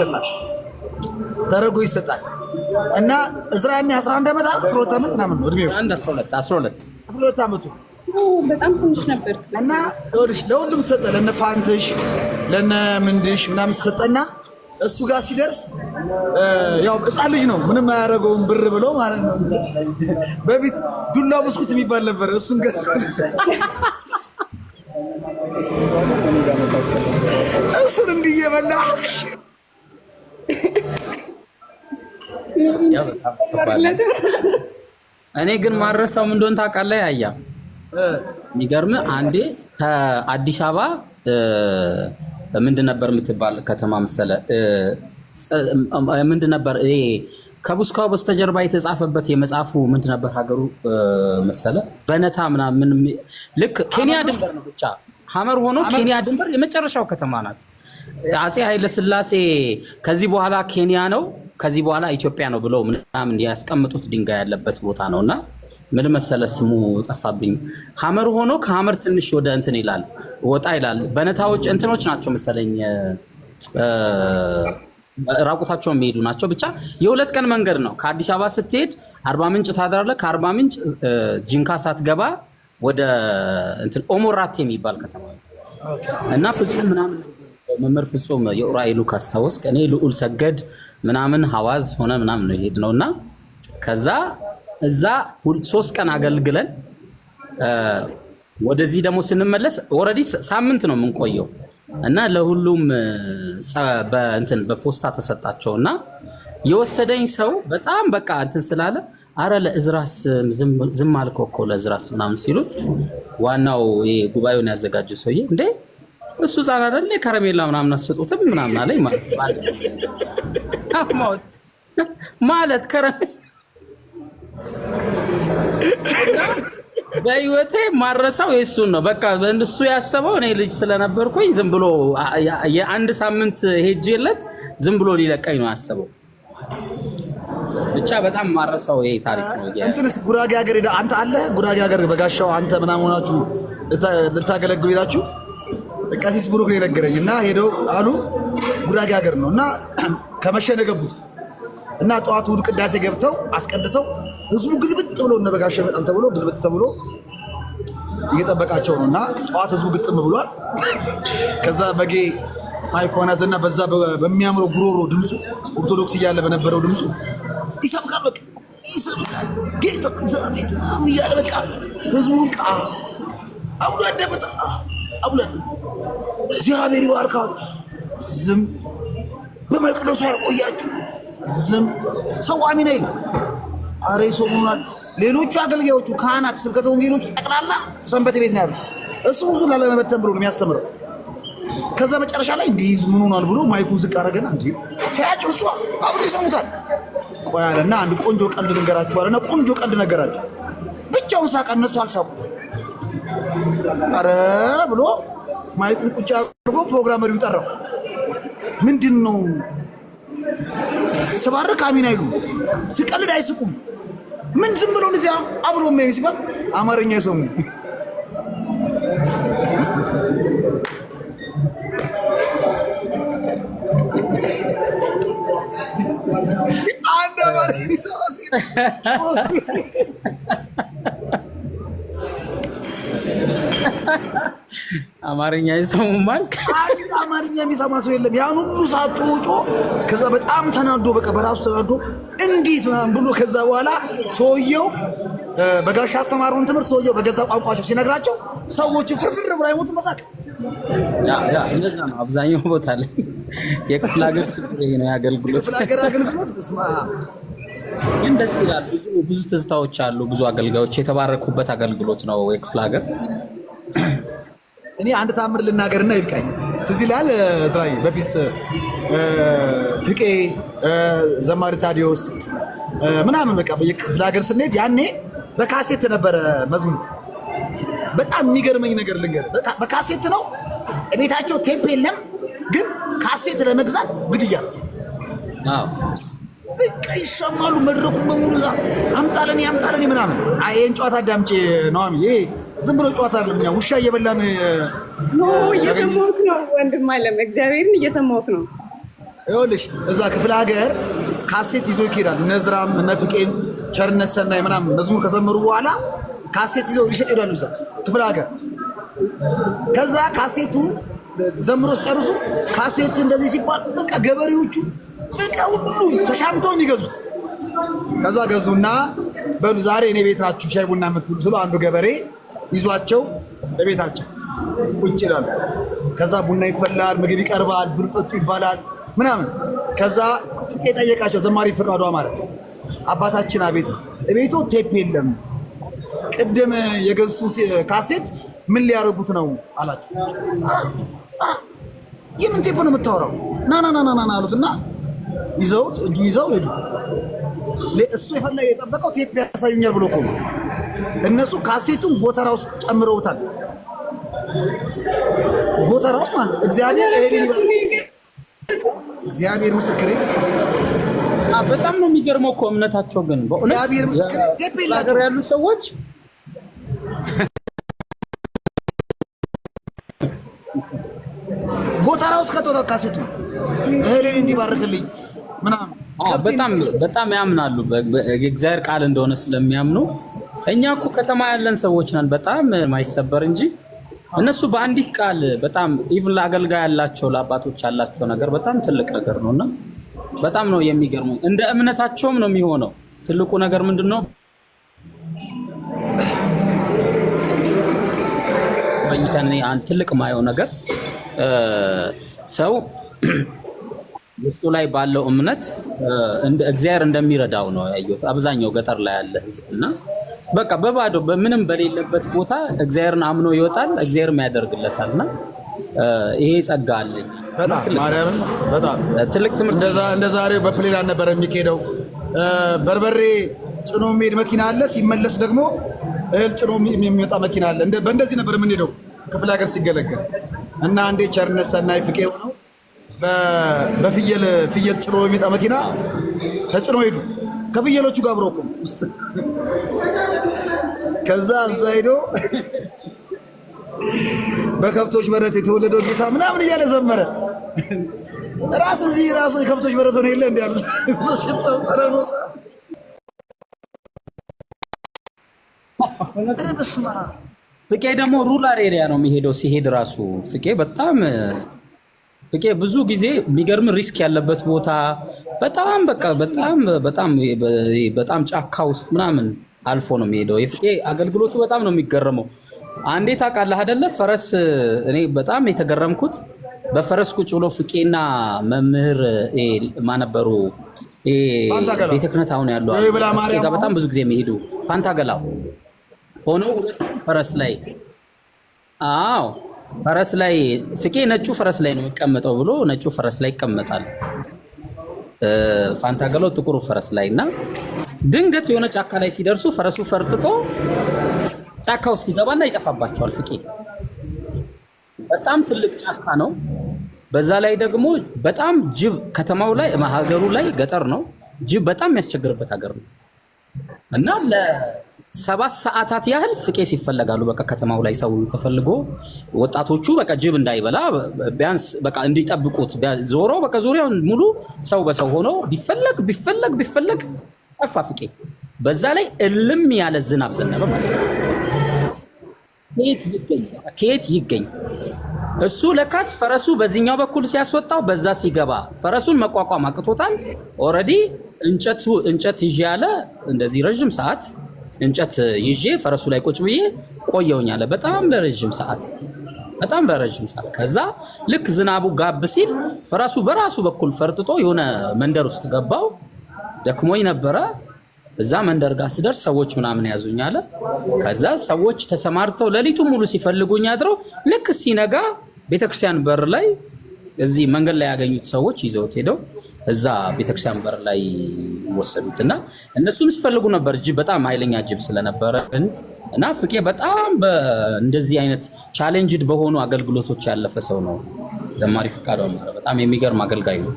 ተደርጎ ይሰጣል እና እዝራኔ 11 ዓመት 12 ዓመት ምናምን ነው እድሜው 12 ዓመቱ በጣም ትንሽ ነበር እና ለሁሉም ተሰጠ። ለነ ፋንትሽ ለነ ምንድሽ ምናምን ተሰጠና እሱ ጋር ሲደርስ ያው ሕፃን ልጅ ነው ምንም አያደርገውም ብር ብሎ ማለት ነው። በፊት ዱላ ብስኩት የሚባል ነበር። እሱን ጋር እሱን እንዲየበላ እኔ ግን ማረሳው ምን እንደሆነ ታውቃለህ? ያያ የሚገርምህ አንዴ ከአዲስ አበባ ምንድን ነበር የምትባል ከተማ መሰለህ? ምንድን ነበር ይሄ ከቡስካው በስተጀርባ የተጻፈበት የመጽሐፉ ምንድን ነበር ሀገሩ መሰለህ? በነታ ምናምን ልክ ኬንያ ድንበር ነው። ብቻ ሀመር ሆኖ ኬንያ ድንበር የመጨረሻው ከተማ ናት። አፄ ኃይለ ሥላሴ ከዚህ በኋላ ኬንያ ነው ከዚህ በኋላ ኢትዮጵያ ነው ብለው ምናምን ያስቀምጡት ድንጋይ ያለበት ቦታ ነውና ምን መሰለህ ስሙ ጠፋብኝ። ሀመር ሆኖ ከሀመር ትንሽ ወደ እንትን ይላል ወጣ ይላል። በነታዎች እንትኖች ናቸው መሰለኝ ራቁታቸውን የሚሄዱ ናቸው። ብቻ የሁለት ቀን መንገድ ነው። ከአዲስ አበባ ስትሄድ አርባ ምንጭ ታድራለህ። ከአርባ ምንጭ ጂንካ ሳትገባ ወደ እንትን ኦሞራቴ የሚባል ከተማ ነው እና ፍጹም ምናምን መምህር ፍጹም የኡራኤሉ ካስታወስክ እኔ ልዑል ሰገድ ምናምን ሐዋዝ ሆነ ምናምን ነው የሄድነው እና ከዛ እዛ 3 ቀን አገልግለን ወደዚህ ደግሞ ስንመለስ ኦልሬዲ ሳምንት ነው የምንቆየው እና ለሁሉም በእንትን በፖስታ ተሰጣቸውና የወሰደኝ ሰው በጣም በቃ እንትን ስላለ አረ ለእዝራስ ዝም አልከው እኮ ለእዝራስ ምናምን ሲሉት ዋናው ይሄ ጉባኤውን ያዘጋጀው ሰውዬ እንዴ እሱ ጻና አይደለ ከረሜላ ምናምን አሰጡትም ምናምን አለኝ ማለት ከረሜላ በህይወቴ ማረሳው የሱን ነው። በቃ እሱ ያሰበው እኔ ልጅ ስለነበርኩኝ ዝም ብሎ የአንድ ሳምንት ሄጄለት ዝም ብሎ ሊለቀኝ ነው ያሰበው። ብቻ በጣም ማረሳው ይሄ ታሪክ ነው። እንትንስ ጉራጌ ሀገር ሄዳ አንተ አለ ጉራጌ ሀገር በጋሻው አንተ ምናምን ሆናችሁ ልታገለግሉ ሄዳችሁ ቀሲስ ብሩክ ነው የነገረኝ እና ሄደው አሉ ጉራጌ ሀገር ነው እና ከመሸ ነው የገቡት እና ጠዋት እሑድ ቅዳሴ ገብተው አስቀድሰው ህዝቡ ግልብጥ ብሎ እነ በጋሻው ይመጣል ተብሎ ግልብጥ ተብሎ እየጠበቃቸው ነውና ጠዋት ህዝቡ ግጥም ብሏል። ከዛ በጌ ማይኮና ዘና በዛ በሚያምረው ጉሮሮ ድምፁ ኦርቶዶክስ እያለ በነበረው ድምፁ ይሰብካል። በቃ ይሰብካል ጌታ እግዚአብሔር እያለ በቃ ህዝቡን አብሎ ያደመጣ አብሎ እግዚአብሔር ይባርካችሁ ዝም በመቅደሱ ያቆያችሁ ዝም ሰው አሚን አይሉ አሬ ሶሙናል። ሌሎቹ አገልጋዮቹ ካህናት ስብከተ ወንጌሎቹ ጠቅላላ ሰንበት ቤት ነው ያሉት። እሱ ብዙ ላለመበተን ብሎ ነው የሚያስተምረው። ከዛ መጨረሻ ላይ እንዲህ ምን ሆኗል ብሎ ማይኩን ዝቅ አደረገና እንዴ ሳያቸው እሷ አብሮ ይሰሙታል። ቆይ አለና አንድ ቆንጆ ቀልድ ነገራችሁ አለና ቆንጆ ቀልድ ነገራችሁ። ብቻውን ሳቀ፣ እነሱ አልሳቁ። አረ ብሎ ማይኩን ቁጭ አድርጎ ፕሮግራመሩን ጠራው። ምንድነው ስባርክ አሚን አይሉ ስቀልድ አይስቁም። ምን ዝም ብሎ እዚያ አብሮ የሚያዩ ሲባል አማርኛ ይሰሙ። አንድ አማርኛ አማርኛ ይሰሙም ማለት አማርኛ የሚሰማ ሰው የለም። ያን ሁሉ ሳጮጮ ከዛ በጣም ተናዶ በቃ በራሱ ተናዶ እንዴት ምናምን ብሎ ከዛ በኋላ ሰውየው በጋሻ አስተማሩን ትምህርት ሰውየው በገዛ ቋንቋቸው ሲነግራቸው ሰዎቹ ፍርፍር ብለው አይሞቱም መሳቅ። እንደዛ ነው አብዛኛው ቦታ ላይ የክፍለ ሀገር ችግር ይሄ ነው ያገልግሎት። ክፍለ ሀገር አገልግሎት በስማ ግን ደስ ይላል። ብዙ ትዝታዎች አሉ። ብዙ አገልጋዮች የተባረኩበት አገልግሎት ነው የክፍለ ሀገር። እኔ አንድ ታምር ልናገርና ይብቃኝ። ትዝ ይላል እስራኤል በፊት ፍቄ ዘማሪ ታዲዮስ ምናምን በቃ በየክፍለ ሀገር ስንሄድ ያኔ በካሴት ነበረ መዝሙር። በጣም የሚገርመኝ ነገር ልንገር፣ በካሴት ነው ቤታቸው ቴፕ የለም፣ ግን ካሴት ለመግዛት ግድያ በቃ ይሰማሉ። መድረኩን በሙሉ እዛ አምጣለኔ ምናምን። ይሄን ጨዋታ አዳምጪ ነዋሚ፣ ይሄ ዝም ብሎ ጨዋታ አይደለም። እኛ ውሻ እየበላን እየሰማሁት ነው ወንድም አለም፣ እግዚአብሔርን እየሰማሁት ነው። ይኸውልሽ እዛ ክፍለ ሀገር ካሴት ይዞ ይሄዳል። ነዝራም እነ ፍቄም ቸርነት ሰናይ ምናምን መዝሙር ከዘመሩ በኋላ ካሴት ይዘው ሊሸጥ ይሄዳሉ እዛ ክፍለ ሀገር። ከዛ ካሴቱ ዘምሮ ሲጨርሱ ካሴት እንደዚህ ሲባል በቃ ገበሬዎቹ በቃ ሁሉም ተሻምተው የሚገዙት። ከዛ ገዙና በሉ ዛሬ እኔ ቤት ናችሁ ሻይ ቡና የምትሉ ስለ አንዱ ገበሬ ይዟቸው ለቤታቸው ቁጭ ይላሉ። ከዛ ቡና ይፈላል፣ ምግብ ይቀርባል፣ ብሉ ጠጡ ይባላል ምናምን። ከዛ ፍቄ ጠየቃቸው፣ ዘማሪ ፍቃዱ ማለት አባታችን አቤት እቤቶ ቴፕ የለም፣ ቅድም የገዙት ካሴት ምን ሊያደርጉት ነው አላቸው። የምን ቴፕ ነው የምታወራው? ና አሉትና ይዘውት እጁ ይዘው ሄዱ። እሱ የጠበቀው ቴፕ ያሳዩኛል ብሎ እኮ ነው። እነሱ ካሴቱን ጎተራ ውስጥ ጨምረውታል። ጎተራ ውስጥ ማለት እግዚአብሔር እሄድን ይበል። እግዚአብሔር ምስክሬ በጣም ነው የሚገርመው እኮ እምነታቸው። ግን በእውነት እግዚአብሔር ምስክሬ ቴፕ የላቸው ያሉ ሰዎች ጎተራ ውስጥ ከተው ካሴቱ እህሌን እንዲባርክልኝ ምናምን በጣም ያምናሉ የእግዚአብሔር ቃል እንደሆነ ስለሚያምኑ። እኛ እኮ ከተማ ያለን ሰዎች ነን በጣም ማይሰበር እንጂ እነሱ በአንዲት ቃል በጣም ኢቭን ለአገልጋይ ያላቸው ለአባቶች ያላቸው ነገር በጣም ትልቅ ነገር ነውና በጣም ነው የሚገርመው። እንደ እምነታቸውም ነው የሚሆነው። ትልቁ ነገር ምንድነው? በእኛኔ አንድ ትልቅ ማየው ነገር ሰው ውስጡ ላይ ባለው እምነት እንደ እግዚአብሔር እንደሚረዳው ነው ያየሁት። አብዛኛው ገጠር ላይ ያለ ህዝብና በቃ በባዶ በምንም በሌለበት ቦታ እግዚአብሔርን አምኖ ይወጣል፣ እግዚአብሔርም ያደርግለታልና ይሄ ጸጋ አለኝ። በጣም ማርያምን በጣም ትልቅ ትምህርት እንደ ዛሬው በፕሌን አልነበረ የሚሄደው። በርበሬ ጭኖ የሚሄድ መኪና አለ፣ ሲመለስ ደግሞ እህል ጭኖ የሚመጣ መኪና አለ። በእንደዚህ ነበር የምንሄደው ክፍለ ሀገር ሲገለገል እና አንዴ ቸርነት ሰናይ ፍቄ ሆነው በፍየል ጭኖ የሚመጣ መኪና ተጭኖ ሄዱ ከፍየሎቹ ጋር አብረው ውስጥ። ከዛ እዛ ሄዶ በከብቶች በረት የተወለደው ጌታ ምናምን እያለ ዘመረ። ራስ እዚህ ራሱ የከብቶች በረት ሆነ የለ እንዴ ያሉት ሽታው ተረፈ። ፍቄ ደግሞ ሩላር ኤሪያ ነው የሚሄደው። ሲሄድ ራሱ ፍቄ ብዙ ጊዜ የሚገርም ሪስክ ያለበት ቦታ በጣም በቃ በጣም ጫካ ውስጥ ምናምን አልፎ ነው የሚሄደው። የፍቄ አገልግሎቱ በጣም ነው የሚገረመው። አንዴ ታውቃለህ አይደለ? ፈረስ እኔ በጣም የተገረምኩት በፈረስ ቁጭ ብሎ ፍቄና መምህር ማነበሩ ቤተ ክህነት አሁን ያለው በጣም ብዙ ጊዜ የሚሄዱ ፋንታገላው ሆነው ፈረስ ላይ ፈረስ ላይ ፍቄ ነጩ ፈረስ ላይ ነው የሚቀመጠው ብሎ ነጩ ፈረስ ላይ ይቀመጣል። ፋንታገላው ጥቁሩ ፈረስ ላይ እና ድንገት የሆነ ጫካ ላይ ሲደርሱ ፈረሱ ፈርጥጦ ጫካ ውስጥ ይገባና ይጠፋባቸዋል። ፍቄ በጣም ትልቅ ጫካ ነው። በዛ ላይ ደግሞ በጣም ጅብ ከተማው ላይ ሀገሩ ላይ ገጠር ነው። ጅብ በጣም የሚያስቸግርበት ሀገር ነው እና ለ7 ሰዓታት ያህል ፍቄ ሲፈለጋሉ። በቃ ከተማው ላይ ሰው ተፈልጎ ወጣቶቹ በቃ ጅብ እንዳይበላ ቢያንስ በቃ እንዲጠብቁት ዞሮ በቃ ዙሪያውን ሙሉ ሰው በሰው ሆኖ ቢፈለግ ጠፋ ፍቄ። በዛ ላይ እልም ያለ ዝናብ ዘነበ ማለት ነው። ከየት ይገኝ እሱ ለካስ ፈረሱ በዚህኛው በኩል ሲያስወጣው በዛ ሲገባ ፈረሱን መቋቋም አቅቶታል። ኦልሬዲ እንጨት ይዤ ያለ እንደዚህ ረጅም ሰዓት እንጨት ይዤ ፈረሱ ላይ ቁጭ ብዬ ቆየውኝ አለ በጣም ለረጅም ሰዓት። ከዛ ልክ ዝናቡ ጋብ ሲል ፈረሱ በራሱ በኩል ፈርጥጦ የሆነ መንደር ውስጥ ገባው። ደክሞኝ ነበረ። እዛ መንደር ጋር ስደርስ ሰዎች ምናምን ያዙኝ አለ። ከዛ ሰዎች ተሰማርተው ሌሊቱን ሙሉ ሲፈልጉኝ አድረው ልክ ሲነጋ ቤተክርስቲያን በር ላይ እዚህ መንገድ ላይ ያገኙት ሰዎች ይዘውት ሄደው እዛ ቤተክርስቲያን በር ላይ ወሰዱትና እነሱም ሲፈልጉ ነበር። ጅብ በጣም ኃይለኛ ጅብ ስለነበረ እና ፍቄ በጣም እንደዚህ አይነት ቻሌንጅድ በሆኑ አገልግሎቶች ያለፈ ሰው ነው። ዘማሪ ፍቃዱ አማረ በጣም የሚገርም አገልጋይ ነው።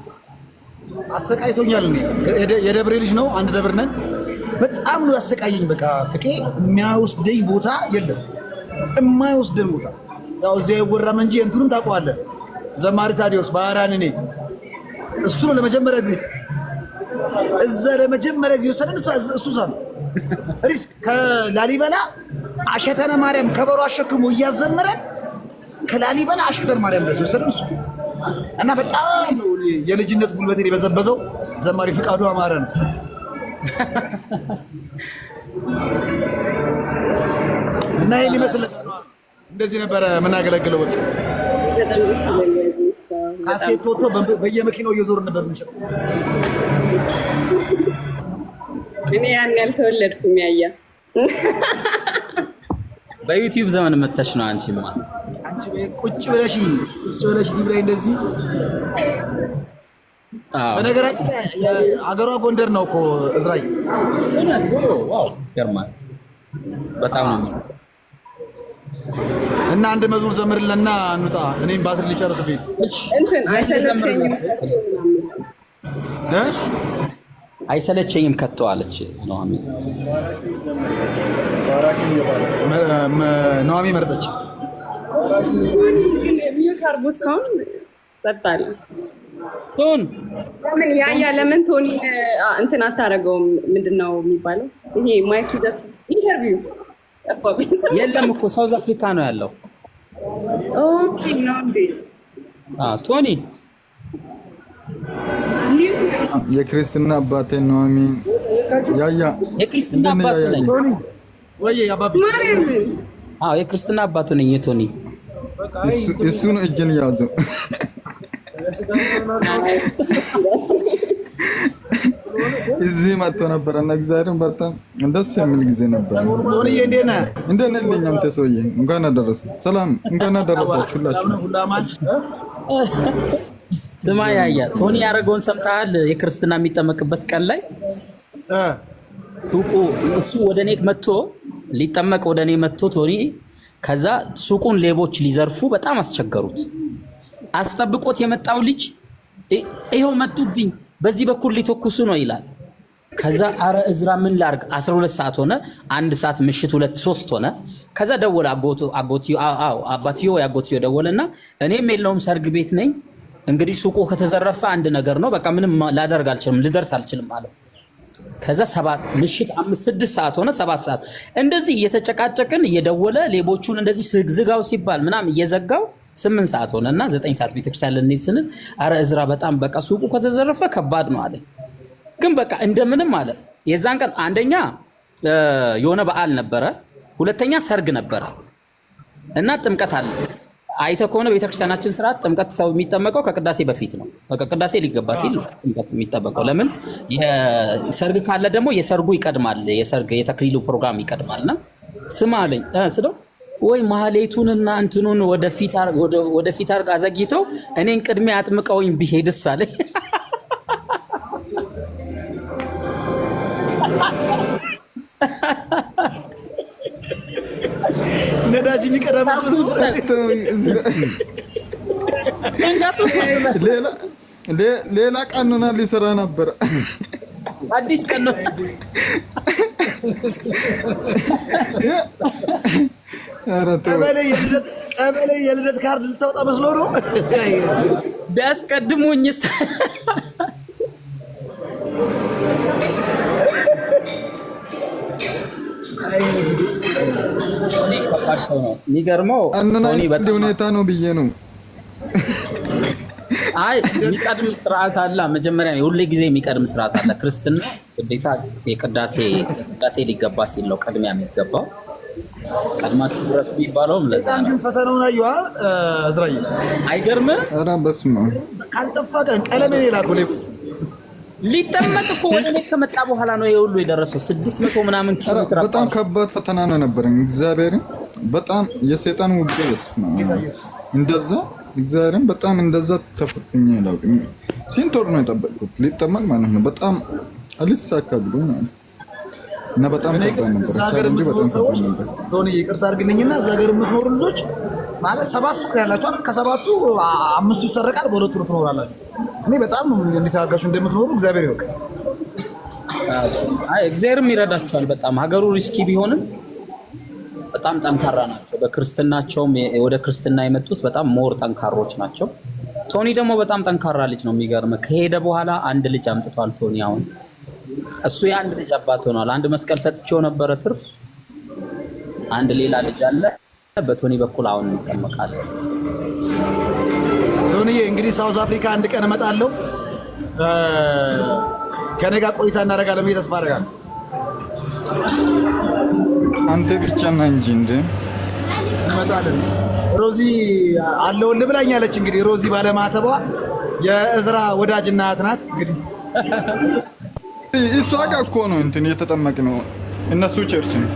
አሰቃይቶኛል። የደብሬ ልጅ ነው፣ አንድ ደብር ነን። በጣም ነው ያሰቃየኝ። በቃ ፍቄ የሚያወስደኝ ቦታ የለም፣ የማይወስደን ቦታ ያው እዚያ ይወራም እንጂ እንትኑን ታውቀዋለህ። ዘማሪ ታዲዮስ ባህራን እኔ እሱ ነው ለመጀመሪያ ጊዜ ወሰደን። እሱ ነው ሪስክ ከላሊበላ አሸተነ ማርያም ከበሮ አሸክሞ እያዘመረን ከላሊበላ አሸተነ ማርያም ድረስ ወሰደን እሱ እና በጣም ነው የልጅነት ጉልበቴን የበዘበዘው ዘማሪ ፍቃዱ አማረ ነው። እና ይሄን ይመስል እንደዚህ ነበረ የምናገለግለው በፊት። ካሴት ወጥቶ በየመኪናው እየዞርን ነበር የምንሸጠው። እኔ ያን ያልተወለድኩም ያያ በዩቲዩብ ዘመን መተሽ ነው አንቺማ። አንቺ ቁጭ ብለሽ ቲቪ ላይ እንደዚህ በነገራችን ላይ አገሯ ጎንደር ነው እኮ እዝራይ። ዋው ገርማል በጣም ነው። እና አንድ መዝሙር ዘምርልና እንውጣ። እኔም ባትሪ ሊጨርስብኝ አይሰለቸኝም ከቶ አለች ኑሃሚ መረጠች። ሚዩት አድርጎ እስካሁን ጸጣለ ቶን ለምን ያያ ለምን ቶኒ እንትን አታረገውም? ምንድነው የሚባለው? ይሄ ማይክ ይዘት ኢንተርቪው የለም እኮ ሳውዝ አፍሪካ ነው ያለው። ኦኬ ነው እንዴ? ቶኒ የክርስትና አባቴ ነው። አሚን ያያ የክርስትና አባቱ ነኝ። ቶኒ ወይ አባቢ የክርስትና አባቱ ነኝ። የቶኒ እሱ ነው እጅን ያዘው። እዚህ መጥቶ ነበር እና እግዚአብሔርን በጣም ደስ የሚል ጊዜ ነበር። ቶኒ እንዴት ነህ? እንዴት ነህ? ለኛም ተሰውዬ እንኳን አደረሰ። ሰላም እንኳን አደረሳችሁ ሁላችሁ። ስማ ያያ ቶኒ ያደረገውን ሰምተሃል? የክርስትና የሚጠመቅበት ቀን ላይ ሱቁ እሱ ወደ እኔ መጥቶ ሊጠመቅ ወደ እኔ መጥቶ ቶኒ ከዛ ሱቁን ሌቦች ሊዘርፉ በጣም አስቸገሩት። አስጠብቆት የመጣው ልጅ ይሄው መጡብኝ፣ በዚህ በኩል ሊተኩሱ ነው ይላል። ከዛ አረ እዝራ ምን ላርግ? 12 ሰዓት ሆነ፣ 1 ሰዓት ምሽት 2 3 ሆነ። ከዛ ደወለ አባትዮ ያጎትዮ ደወለና እኔም የለውም ሰርግ ቤት ነኝ፣ እንግዲህ ሱቁ ከተዘረፈ አንድ ነገር ነው፣ በቃ ምንም ላደርግ አልችልም፣ ልደርስ አልችልም አለው። ከዛ ምሽት 5 6 ሰዓት ሆነ፣ 7 ሰዓት እንደዚህ እየተጨቃጨቅን እየደወለ ሌቦቹን እንደዚህ ዝግዝጋው ሲባል ምናምን እየዘጋው 8 ሰዓት ሆነና 9 ሰዓት ቤተክርስቲያን ልንሄድ ስንል አረ እዝራ በጣም በቃ ሱቁ ከተዘረፈ ከባድ ነው አለ። ግን በቃ እንደምንም አለ። የዛን ቀን አንደኛ የሆነ በዓል ነበረ፣ ሁለተኛ ሰርግ ነበረ እና ጥምቀት አለ። አይተ ከሆነ ቤተክርስቲያናችን ስርዓት ጥምቀት ሰው የሚጠመቀው ከቅዳሴ በፊት ነው። በቃ ቅዳሴ ሊገባ ሲል ጥምቀት የሚጠመቀው። ለምን ሰርግ ካለ ደግሞ የሰርጉ ይቀድማል፣ የሰርግ የተክሊሉ ፕሮግራም ይቀድማልና ስማ አለኝ ስለው ወይ ማህሌቱንና እንትኑን ወደፊት አርጋ አዘግይተው እኔን ቅድሚያ አጥምቀውኝ ቢሄድስ አለኝ። ነዳጅ የሚቀዳ ሌላ ቀኑና ሊሰራ ነበር። አዲስ ቀን ነው። ቀበሌ የልደት ካርድ ልታወጣ መስሎ ነው ቢያስቀድሙኝስ? የሚገርመው ሁኔታ ነው ብዬ ነው። አይ የሚቀድም ስርዓት አለ። መጀመሪያ የሁሌ ጊዜ የሚቀድም ስርዓት አለ። ክርስትና ግዴታ የቅዳሴ ሊገባ ሲል ነው ቅድሚያ የሚገባው። ቀድማችሁ ድረስ የሚባለውም ለዛ ነው። ግን ፈተናውን አየዋ እዝራዬ አይገርምም? ኧረ በስመ አብ ካልጠፋ ቀን ቀለሜን የላከው ሌቦቹ ሊጠመቅ እኮ ወደ እኔ ከመጣ በኋላ ነው የሁሉ የደረሰው። 600 ምናምን ኪሎ ሜትር በጣም ከባድ ፈተና ነው ነበረኝ። እግዚአብሔርን በጣም የሰይጣን ውጊያ እንደዛ እግዚአብሔርን በጣም እንደዛ ተፈትኜ አላውቅም። ስንት ወር ነው የጠበቅኩት ሊጠመቅ ማለት ነው። በጣም አልሳካ ብሎ ማለት እና በጣም ከባድ ነበር። ዛገር የምትኖሩ ሰዎች ቶኒ ይቅርታ አድርግልኝና ዛገር የምትኖሩ ልጆች ማለት 7 ሱቅ ያላችሁ ከ7ቱ 5ቱ ይሰረቃል፣ በ2ቱ ትኖራላችሁ። እኔ በጣም እንዴት አድርጋችሁ እንደምትኖሩ እግዚአብሔር ይወቅ። አይ እግዚአብሔርም ይረዳቸዋል በጣም። ሀገሩ ሪስኪ ቢሆንም በጣም ጠንካራ ናቸው። በክርስትናቸውም ወደ ክርስትና የመጡት በጣም ሞር ጠንካሮች ናቸው። ቶኒ ደግሞ በጣም ጠንካራ ልጅ ነው። የሚገርምህ ከሄደ በኋላ አንድ ልጅ አምጥቷል ቶኒ። አሁን እሱ የአንድ ልጅ አባት ሆኗል። አንድ መስቀል ሰጥቼው ነበረ ትርፍ። አንድ ሌላ ልጅ አለ በቶኒ በኩል አሁን እንጠመቃለን። ቶኒ እንግዲህ ሳውዝ አፍሪካ አንድ ቀን እመጣለሁ። ከኔ ጋር ቆይታ እናደርጋለን ብዬ ተስፋ አደርጋለሁ። አንተ ብቻ ነህ እንጂ እንመጣለን። ሮዚ አለውልህ ብላኛለች። እንግዲህ ሮዚ ባለማተቧ የእዝራ ወዳጅ እናት ናት። እንግዲህ እሷ ጋር እኮ ነው እንትን የተጠመቅነው እነሱ ቸርች ነው።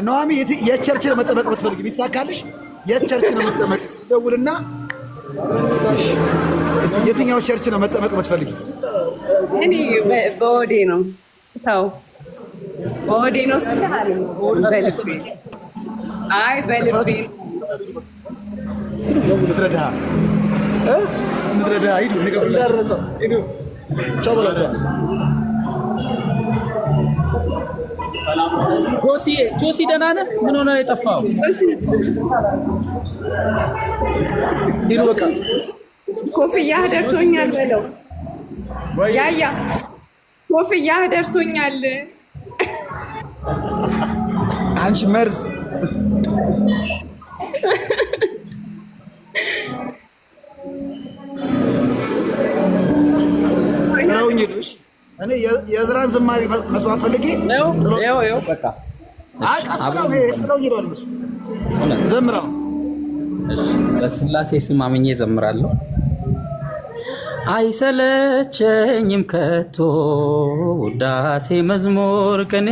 ኖአሚ የቸርች ነው መጠመቅ የምትፈልጊ ቢሳካልሽ የቸርች ነው መጠመቅ ደውልና እስቲ የትኛው ቸርች ነው መጠመቅ የምትፈልጊ? እኔ በወዴ ነው ታው በወዴ ነው ስልሃል በልቤ አይ በልቤ ምትረዳ ሂዱ ንገሩላቸው ሂዱ ቻው በላቸው። ጆሲ ደህና ነህ? ምን ሆነ የጠፋው? ሂዱ በቃ ኮፍያ ደርሶኛል በለው። ያያ ኮፍያ ደርሶኛል። አንቺ መርዝ ጥለውኝ ሄዱ። እሺ እኔ የእዝራን ዝማሬ መስማት ፈልጌ ነው በቃ ቀስ ብለው ጥለውኝ ሄደዋል። እነሱ ዘምረው በስላሴ ስም አምኜ ዘምራለሁ። አይሰለቸኝም ከቶ ውዳሴ መዝሙር ቅኔ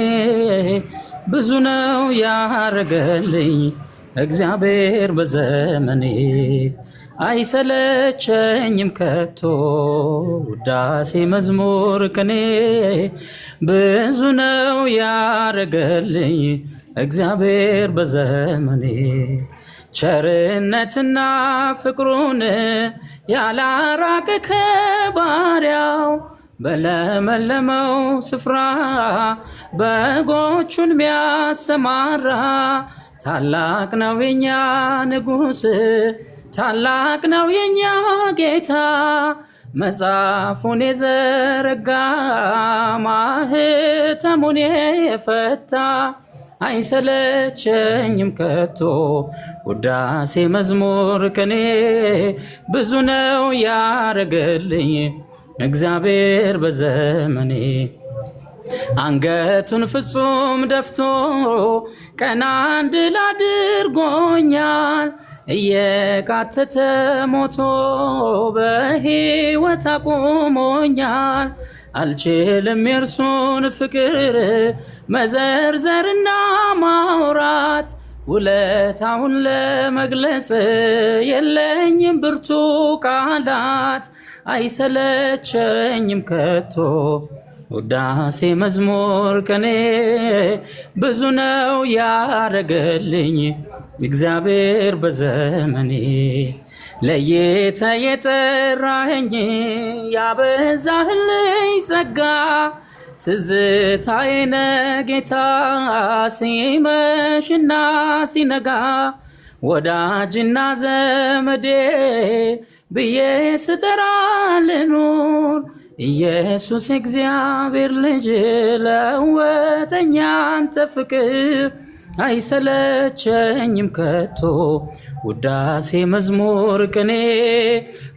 ብዙ ነው ያረገልኝ እግዚአብሔር በዘመኔ። አይሰለቸኝም ከቶ ውዳሴ መዝሙር ቅኔ ብዙ ነው ያረገልኝ እግዚአብሔር በዘመኔ። ቸርነትና ፍቅሩን ያላራቀ ከባሪያው በለመለመው ስፍራ በጎቹን ሚያሰማራ ታላቅ ነው የኛ ንጉሥ፣ ታላቅ ነው የኛ ጌታ። መጽሐፉን የዘረጋ ማህተሙን የፈታ አይሰለቸኝም ከቶ ውዳሴ መዝሙር ቅኔ ብዙ ነው ያረገልኝ እግዚአብሔር በዘመኔ። አንገቱን ፍጹም ደፍቶ ቀና እንድል አድርጎኛል። እየቃተተ ሞቶ በሕይወት አቁሞኛል። አልችልም የእርሱን ፍቅር መዘርዘርና ማውራት፣ ውለታውን ለመግለጽ የለኝም ብርቱ ቃላት። አይሰለቸኝም ከቶ ውዳሴ መዝሙር ቅኔ ብዙ ነው ያረገልኝ እግዚአብሔር በዘመኔ። ለየተ የጠራኸኝ ያበዛህልኝ ጸጋ ትዝታዬ ነህ ጌታ ሲመሽና ሲነጋ። ወዳጅና ዘመዴ ብዬ ስጠራ ልኑር ኢየሱስ የእግዚአብሔር ልጅ ለወጠኝ አንተ ፍቅር። አይሰለቸኝም ከቶ ውዳሴ መዝሙር ቅኔ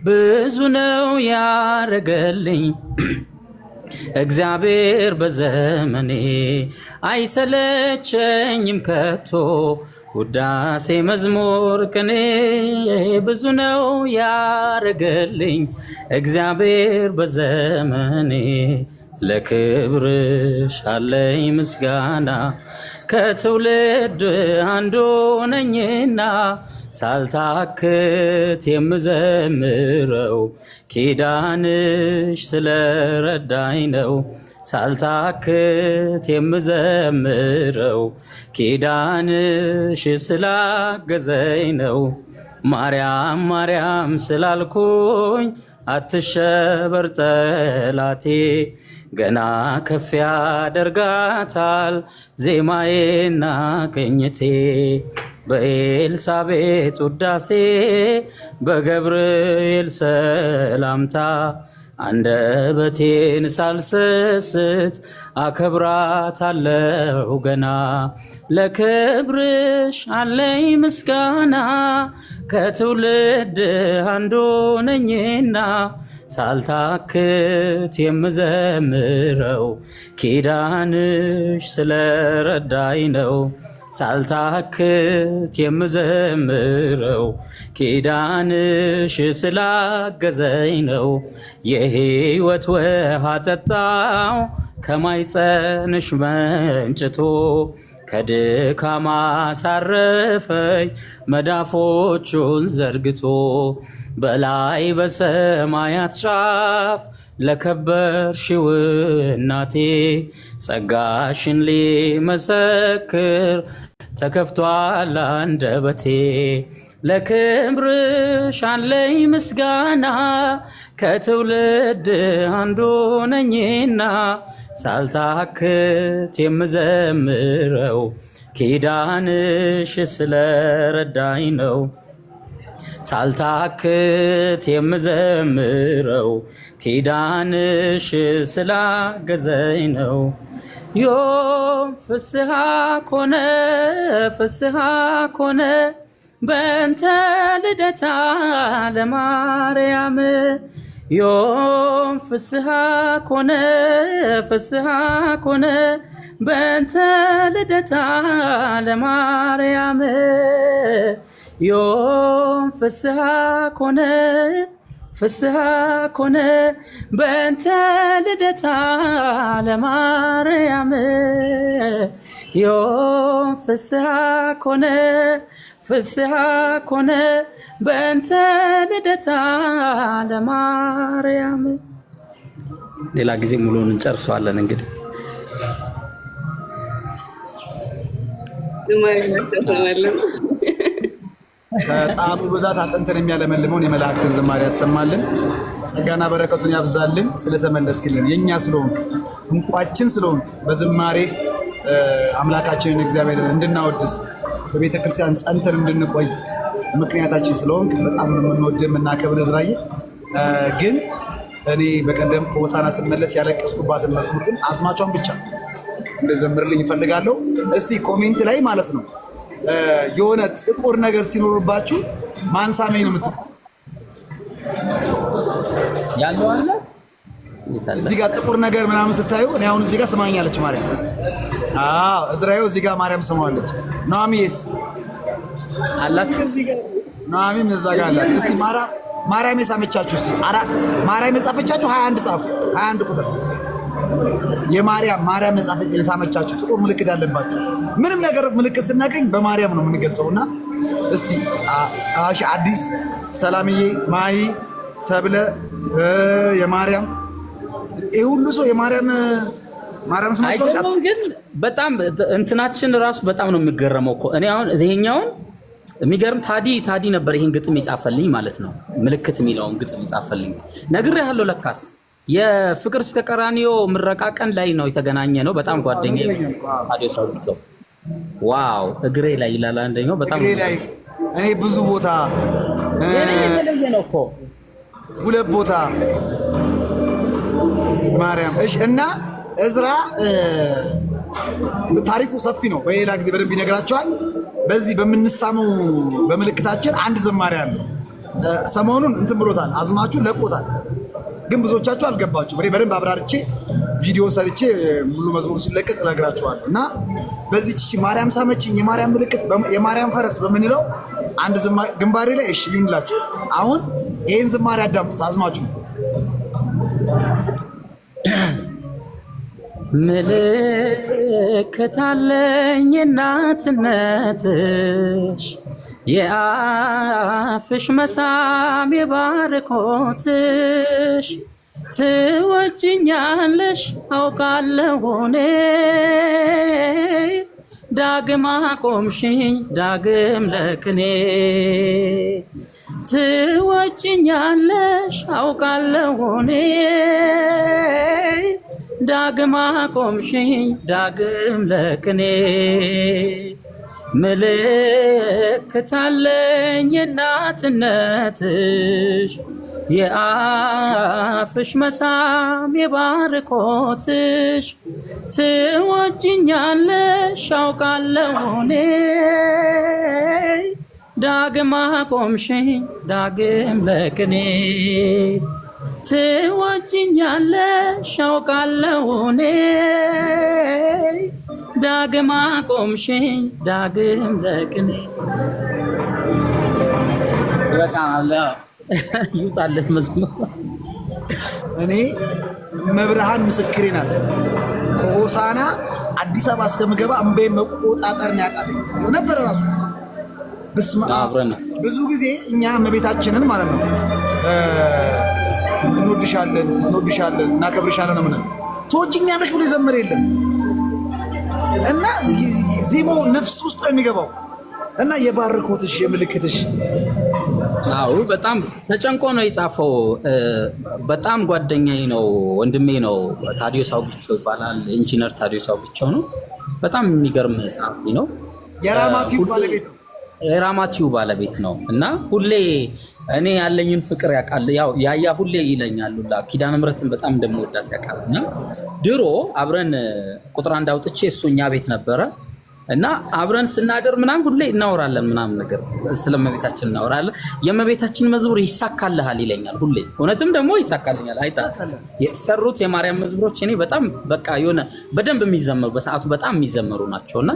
ብዙ ነው ያረገልኝ እግዚአብሔር በዘመኔ። አይሰለቸኝም ከቶ ውዳሴ መዝሙር ቅኔ ብዙ ነው ያረገልኝ እግዚአብሔር በዘመኔ። ለክብርሽ አለኝ ምስጋና ከትውልድ አንዱ ነኝና ሳልታክት የምዘምረው ኪዳንሽ ስለረዳኝ ነው። ሳልታክት የምዘምረው ኪዳንሽ ስላገዘኝ ነው። ማርያም ማርያም ስላልኩኝ አትሸበር ጠላቴ፣ ገና ከፍ ያደርጋታል ዜማዬና ቅኝቴ። በኤልሳቤጥ ውዳሴ በገብርኤል ሰላምታ አንደበቴን ሳልሰስት አከብራታለሁ ገና። ለክብርሽ አለኝ ምስጋና ከትውልድ አንዱ ነኝና ሳልታክት የምዘምረው ኪዳንሽ ስለረዳኝ ነው። ሳልታክት የምዘምረው ኪዳንሽ ስላገዘኝ ነው። የሕይወት ውሃ ጠጣው ከማይፀንሽ መንጭቶ ከድካማ ሳረፈኝ መዳፎቹን ዘርግቶ። በላይ በሰማያት ጫፍ ለከበርሽው እናቴ ጸጋሽን ሊመሰክር ተከፍቷል አንደበቴ። ለክብርሽ አለኝ ምስጋና ከትውልድ አንዱ ነኝና ሳልታክት የምዘምረው ኪዳንሽ ስለረዳኝ ነው። ሳልታክት የምዘምረው ኪዳንሽ ስላገዘኝ ነው። ዮም ፍስሐ ኮነ ፍስሐ ኮነ በእንተ ልደታ ለማርያም ዮም ፍስሐ ኮነ ፍስሐ ኮነ በእንተ ልደታ ለማርያም ዮም ፍስሐ ኮነ ፍስሐ ኮነ በእንተ ልደታ ለማርያም ዮም ፍስሐ ኮነ ፍስሐ ኮነ በእንተ ልደታ ለማርያም። ሌላ ጊዜ ሙሉውን እንጨርሰዋለን። እንግዲህ ከጣዕሙ ብዛት አጥንትን የሚያለመልመውን የመላእክትን ዝማሬ ያሰማልን፣ ጸጋና በረከቱን ያብዛልን። ስለተመለስክልን የእኛ ስለሆንክ እንቋችን ስለሆንክ በዝማሬ አምላካችንን እግዚአብሔርን እንድናወድስ በቤተ ክርስቲያን ጸንተን እንድንቆይ ምክንያታችን ስለሆንክ በጣም የምንወድህ የምናከብር እዝራዬ። ግን እኔ በቀደም ከሆሳና ስመለስ ያለቀስኩባትን መዝሙር ግን አዝማቿን ብቻ እንደዘምርልኝ እፈልጋለሁ። እስቲ ኮሜንት ላይ ማለት ነው የሆነ ጥቁር ነገር ሲኖርባችሁ ማንሳሜ ነው የምትሉት ያለው አለ እዚህ ጋር ጥቁር ነገር ምናምን ስታዩ እኔ አሁን እዚህ ጋር ስማኛለች ማርያም። አዎ እዝራዬው እዚህ ጋር ማርያም ስማዋለች። ኑሐሚንስ አላችሁ ኑሐሚን እዛ ጋር አላት። እስቲ ማርያም የሳመቻችሁ እስቲ ማርያም የጻፈቻችሁ 21 ጻፉ። 21 ቁጥር የማርያም የሳመቻችሁ ጥቁር ምልክት ያለባችሁ ምንም ነገር ምልክት ስናገኝ በማርያም ነው የምንገልጸውና እስቲ አዲስ ሰላምዬ፣ ማሂ፣ ሰብለ የማርያም ይሄ ሁሉ ሰው የማርያም ስማቸው አይደለም። ግን በጣም እንትናችን ራሱ በጣም ነው የሚገረመው እኮ እኔ አሁን ይሄኛውን የሚገርም ታዲ ነበር ይሄን ግጥም ይጻፈልኝ ማለት ነው። ምልክት የሚለውን ግጥም ይጻፈልኝ ነግሬሃለሁ። ለካስ የፍቅር እስከ ቀራኒዮ ምረቃ ቀን ላይ ነው የተገናኘ ነው። በጣም ጓደኛዬ ታዲዮ ሰው ነው። ዋው እግሬ ላይ ይላል አንደኛው። በጣም እግሬ ላይ እኔ ብዙ ቦታ የተለየ ነው እኮ ሁለት ቦታ ማርያም። እሺ እና እዝራ ታሪኩ ሰፊ ነው። በሌላ ጊዜ በደንብ ይነግራቸዋል። በዚህ በምንሳመው በምልክታችን አንድ ዘማሪ አለ። ሰሞኑን እንትን ብሎታል፣ አዝማችሁ ለቆታል። ግን ብዙዎቻችሁ አልገባችሁ። እኔ በደንብ አብራርቼ ቪዲዮ ሰርቼ ሙሉ መዝሙር ሲለቀቅ እነግራችኋለሁ። እና በዚህ ማርያም ሳመችኝ የማርያም ምልክት የማርያም ፈረስ በምንለው አንድ ግንባሬ ላይ እሺ ይሁንላችሁ። አሁን ይሄን ዝማሬ አዳምጡት አዝማችሁ። ምልክት አለኝ እናትነትሽ የአፍሽ መሳም የባርኮትሽ ትወጅኛለሽ አውቃለሁ እኔ ዳግም አቆምሽኝ ዳግም ለቅኔ ትወጅኛለሽ አውቃለሁ እኔ ዳግም አቆምሽኝ ዳግም ለቅኔ ምልክት አለኝ እናትነትሽ የአፍሽ መሳም የባርኮትሽ ትወጅኛለሽ አውቃለሁ እኔ ዳግም አቆምሽኝ ዳግም ለቅኔ ትወጅኛለሽ አውቃለሁ እኔ ዳግም አቆምሽኝ ዳግም ለቅኔ። ይውጣለት መዝሙር። እኔ መብርሃን ምስክሬ ናት። ከሆሳና አዲስ አበባ እስከምገባ እምባዬ መቆጣጠር ነው ያቃተኝ ነበር ራሱ። በስመ አብ ብዙ ጊዜ እኛ እመቤታችንን ማለት ነው እንወድሻለን እናከብርሻለን ነው ምንም ትወጂኛለሽ ብሎ የዘመረ የለም። እና ዜማው ነፍስ ውስጥ ነው የሚገባው። እና የባርኮትሽ የምልክትሽ አዎ በጣም ተጨንቆ ነው የጻፈው። በጣም ጓደኛዬ ነው ወንድሜ ነው። ታዲዮስ አውግቾ ይባላል። ኢንጂነር ታዲዮስ አውግቾ ነው። በጣም የሚገርም ጸሐፊ ነው። የራማቲው ባለቤት ነው። የራማቲው ባለቤት ነው እና ሁሌ እኔ ያለኝን ፍቅር ያውቃል። ያው ያያ ሁሌ ይለኛል ሁላ ኪዳነ ምሕረትን በጣም እንደምወዳት ያውቃልና ድሮ አብረን ቁጥር 1 አውጥቼ እሱ እኛ ቤት ነበረ እና አብረን ስናደር ምናምን ሁሌ እናወራለን ምናምን ነገር ስለመቤታችን እናወራለን። የመቤታችን መዝሙር ይሳካልሃል ይለኛል ሁሌ። እውነትም ደግሞ ይሳካልኛል። አይታ የተሰሩት የማርያም መዝሙሮች እኔ በጣም በቃ የሆነ በደንብ የሚዘመሩ በሰዓቱ በጣም የሚዘመሩ ናቸውና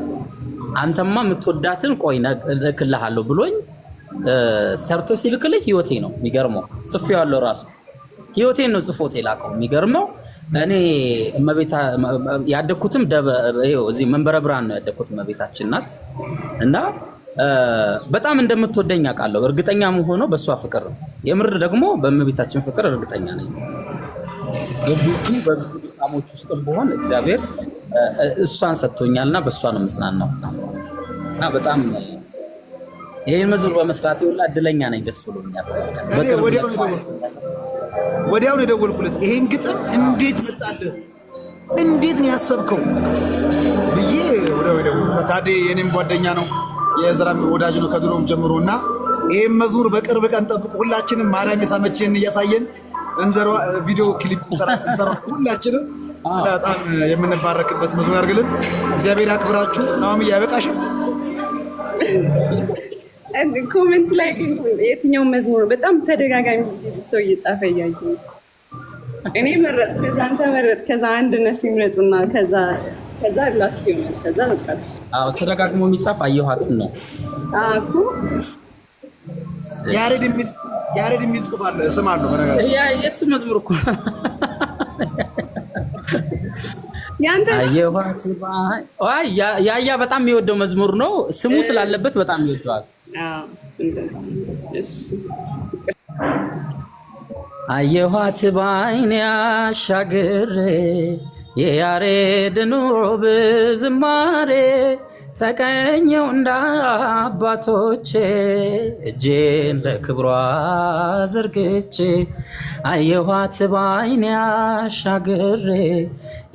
አንተማ የምትወዳትን ቆይ እልክልሃለሁ ብሎኝ ሰርቶ ሲልክልህ ህይወቴ ነው የሚገርመው። ጽፌዋለሁ ራሱ ህይወቴን ነው ጽፎት የላከው። የሚገርመው እኔ እመቤታ ያደኩትም እዚህ መንበረ ብርሃን ነው ያደኩት። እመቤታችን ናት እና በጣም እንደምትወደኝ አውቃለሁ። እርግጠኛ መሆነው በእሷ ፍቅር ነው። የምር ደግሞ በእመቤታችን ፍቅር እርግጠኛ ነኝ። በብዙ ድካሞች ውስጥ በሆን እግዚአብሔር እሷን ሰጥቶኛልና በእሷ ነው የምጽናናው እና በጣም ይህን መዝሙር በመስራት ይውላ እድለኛ ነኝ። ደስ ብሎኛል። ወዲያውን የደወልኩለት ይሄን ግጥም እንዴት መጣልህ እንዴት ነው ያሰብከው ብዬ ታዲያ የኔም ጓደኛ ነው የእዝራም ወዳጅ ነው ከድሮም ጀምሮና ይሄን መዝሙር በቅርብ ቀን ጠብቁ። ሁላችንም ማርያም የሳመችንን እያሳየን እንዘራ ቪዲዮ ክሊፕ እንሰራ ሁላችንም በጣም የምንባረክበት መዝሙር ያርግልን። እግዚአብሔር ያክብራችሁ። ናኦሚ ያበቃሽ። ኮሜንት ላይ ግን የትኛው መዝሙር በጣም ተደጋጋሚ ጊዜ ሰው እየጻፈ እያየሁ እኔ መረጥ ከዛ አንተ መረጥ ከዛ አንድ እነሱ ይመጡና ከዛ ላስት ይሆናል። ከዛ በቃ ተደጋግሞ የሚጻፍ አየኋትን ነው እኮ ያሬድ የሚል ጽሑፍ አለ። ስም አለው በነገር የእሱ መዝሙር እኮ ያንተ አየኋት ያያ በጣም የሚወደው መዝሙር ነው። ስሙ ስላለበት በጣም ይወደዋል። አየኋት በዓይኔ አሻግሬ የያሬድን ውብ ዝማሬ ተቀኘው እንደ አባቶቼ እጄን ለክብሯ ዘርግቼ አየኋት በዓይኔ አሻግሬ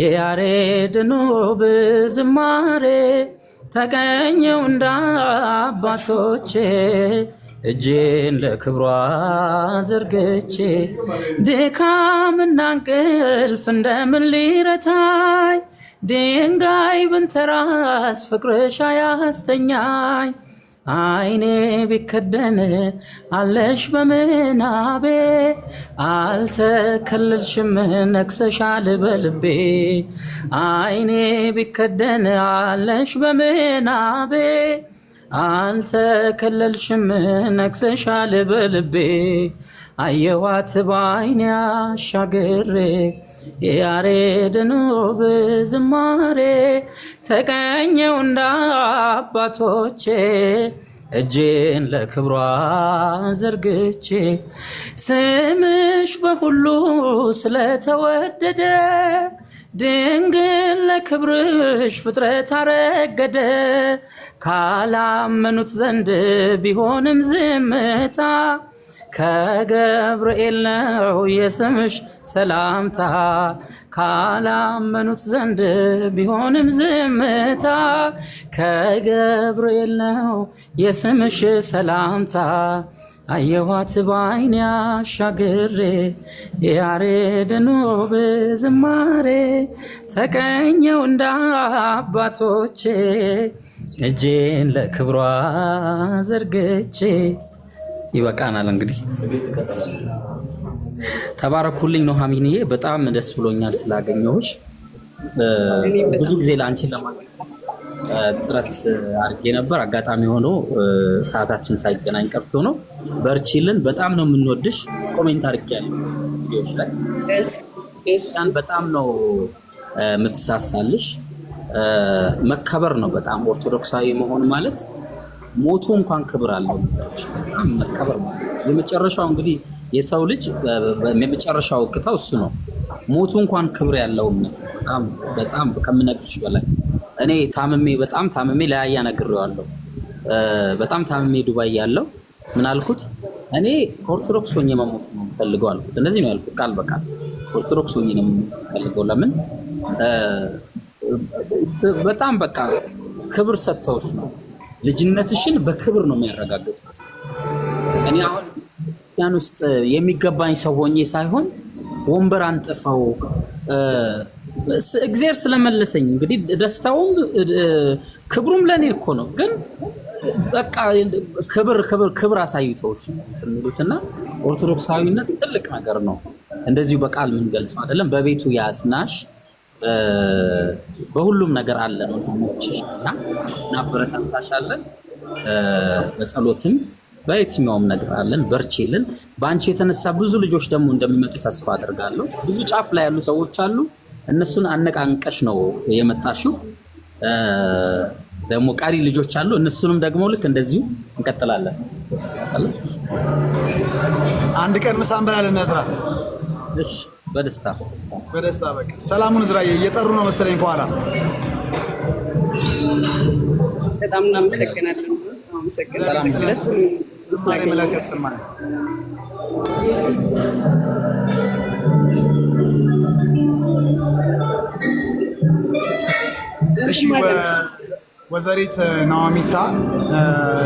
የያሬድን ውብ ዝማሬ ተቀኘው እንደ አባቶቼ እጄን ለክብሯ ዘርግቼ ድካምና እንቅልፍ እንደምን ሊረታኝ ድንጋይ ብንተራስ ፍቅርሽ አያስተኛኝ አይኔ ቢከደን አለሽ በምናቤ አልተከለልሽም ነክሰሻል በልቤ አይኔ ቢከደን አለሽ በምናቤ አልተከለልሽም ነክሰሻል በልቤ አየኋት በዓይኔ አሻግሬ የያሬድን ውብ ዝማሬ ተቀኘው እንደ አባቶቼ እጄን ለክብሯ ዘርግቼ ስምሽ በሁሉ ስለተወደደ ድንግል ለክብርሽ ፍጥረት አረገደ ካላመኑት ዘንድ ቢሆንም ዝምታ ከገብርኤል ነው የስምሽ ሰላምታ ካላመኑት ዘንድ ቢሆንም ዝምታ ከገብርኤል ነው የስምሽ ሰላምታ አየኋት በዓይኔ አሻግሬ የያሬድን ውብ ዝማሬ ተቀኘው እንደ አባቶቼ እጄን ለክብሯ ዘርግቼ ይበቃናል። እንግዲህ ተባረኩልኝ ኑሃሚንዬ፣ በጣም ደስ ብሎኛል ስላገኘሁሽ። ብዙ ጊዜ ለአንቺን ለማግኘት ጥረት አድርጌ ነበር። አጋጣሚ ሆኖ ሰዓታችን ሳይገናኝ ቀርቶ ነው። በርቺልን። በጣም ነው የምንወድሽ። ኮሜንት አድርጌያለሁ ቪዲዮዎች ላይ በጣም ነው የምትሳሳልሽ። መከበር ነው በጣም ኦርቶዶክሳዊ መሆን ማለት ሞቱ እንኳን ክብር አለው። በጣም መከበር ማለት የመጨረሻው እንግዲህ የሰው ልጅ የመጨረሻው እቅታው እሱ ነው። ሞቱ እንኳን ክብር ያለው እምነት በጣም ከምነግርሽ በላይ እኔ በጣም ታምሜ ለያያ ነግሬዋለሁ። በጣም ታምሜ ዱባይ ያለው ምን አልኩት? እኔ ኦርቶዶክስ ሆኜ መሞት ነው የምፈልገው አልኩት። እንደዚህ ነው ያልኩት ቃል በቃል ኦርቶዶክስ ሆኜ ነው የምፈልገው። ለምን በጣም በቃ ክብር ሰጥተውሽ ነው ልጅነትሽን በክብር ነው የሚያረጋግጡት። እኔ አሁን ያን ውስጥ የሚገባኝ ሰው ሆኜ ሳይሆን ወንበር አንጥፈው እግዚአብሔር ስለመለሰኝ እንግዲህ ደስታውም ክብሩም ለኔ እኮ ነው። ግን በቃ ክብር አሳይተውሽ እንትሉትና ኦርቶዶክሳዊነት ትልቅ ነገር ነው። እንደዚሁ በቃል ምን ገልጸው አይደለም። በቤቱ ያጽናሽ በሁሉም ነገር አለን ወንድሞችሽና እናበረታታሻለን። በጸሎትም በየትኛውም ነገር አለን። በርቺልን። በአንቺ የተነሳ ብዙ ልጆች ደግሞ እንደሚመጡ ተስፋ አደርጋለሁ። ብዙ ጫፍ ላይ ያሉ ሰዎች አሉ። እነሱን አነቃንቀሽ ነው የመጣሽው። ደግሞ ቀሪ ልጆች አሉ። እነሱንም ደግሞ ልክ እንደዚሁ እንቀጥላለን። አንድ ቀን ምሳ እንበላለን ነዝራ። እሺ፣ በደስታ በቃ ሰላሙን ዝራዬ እየጠሩ ነው መሰለኝ ከኋላ። በጣም እናመሰግናለን። እሺ ወይዘሪት ኑሐሚታ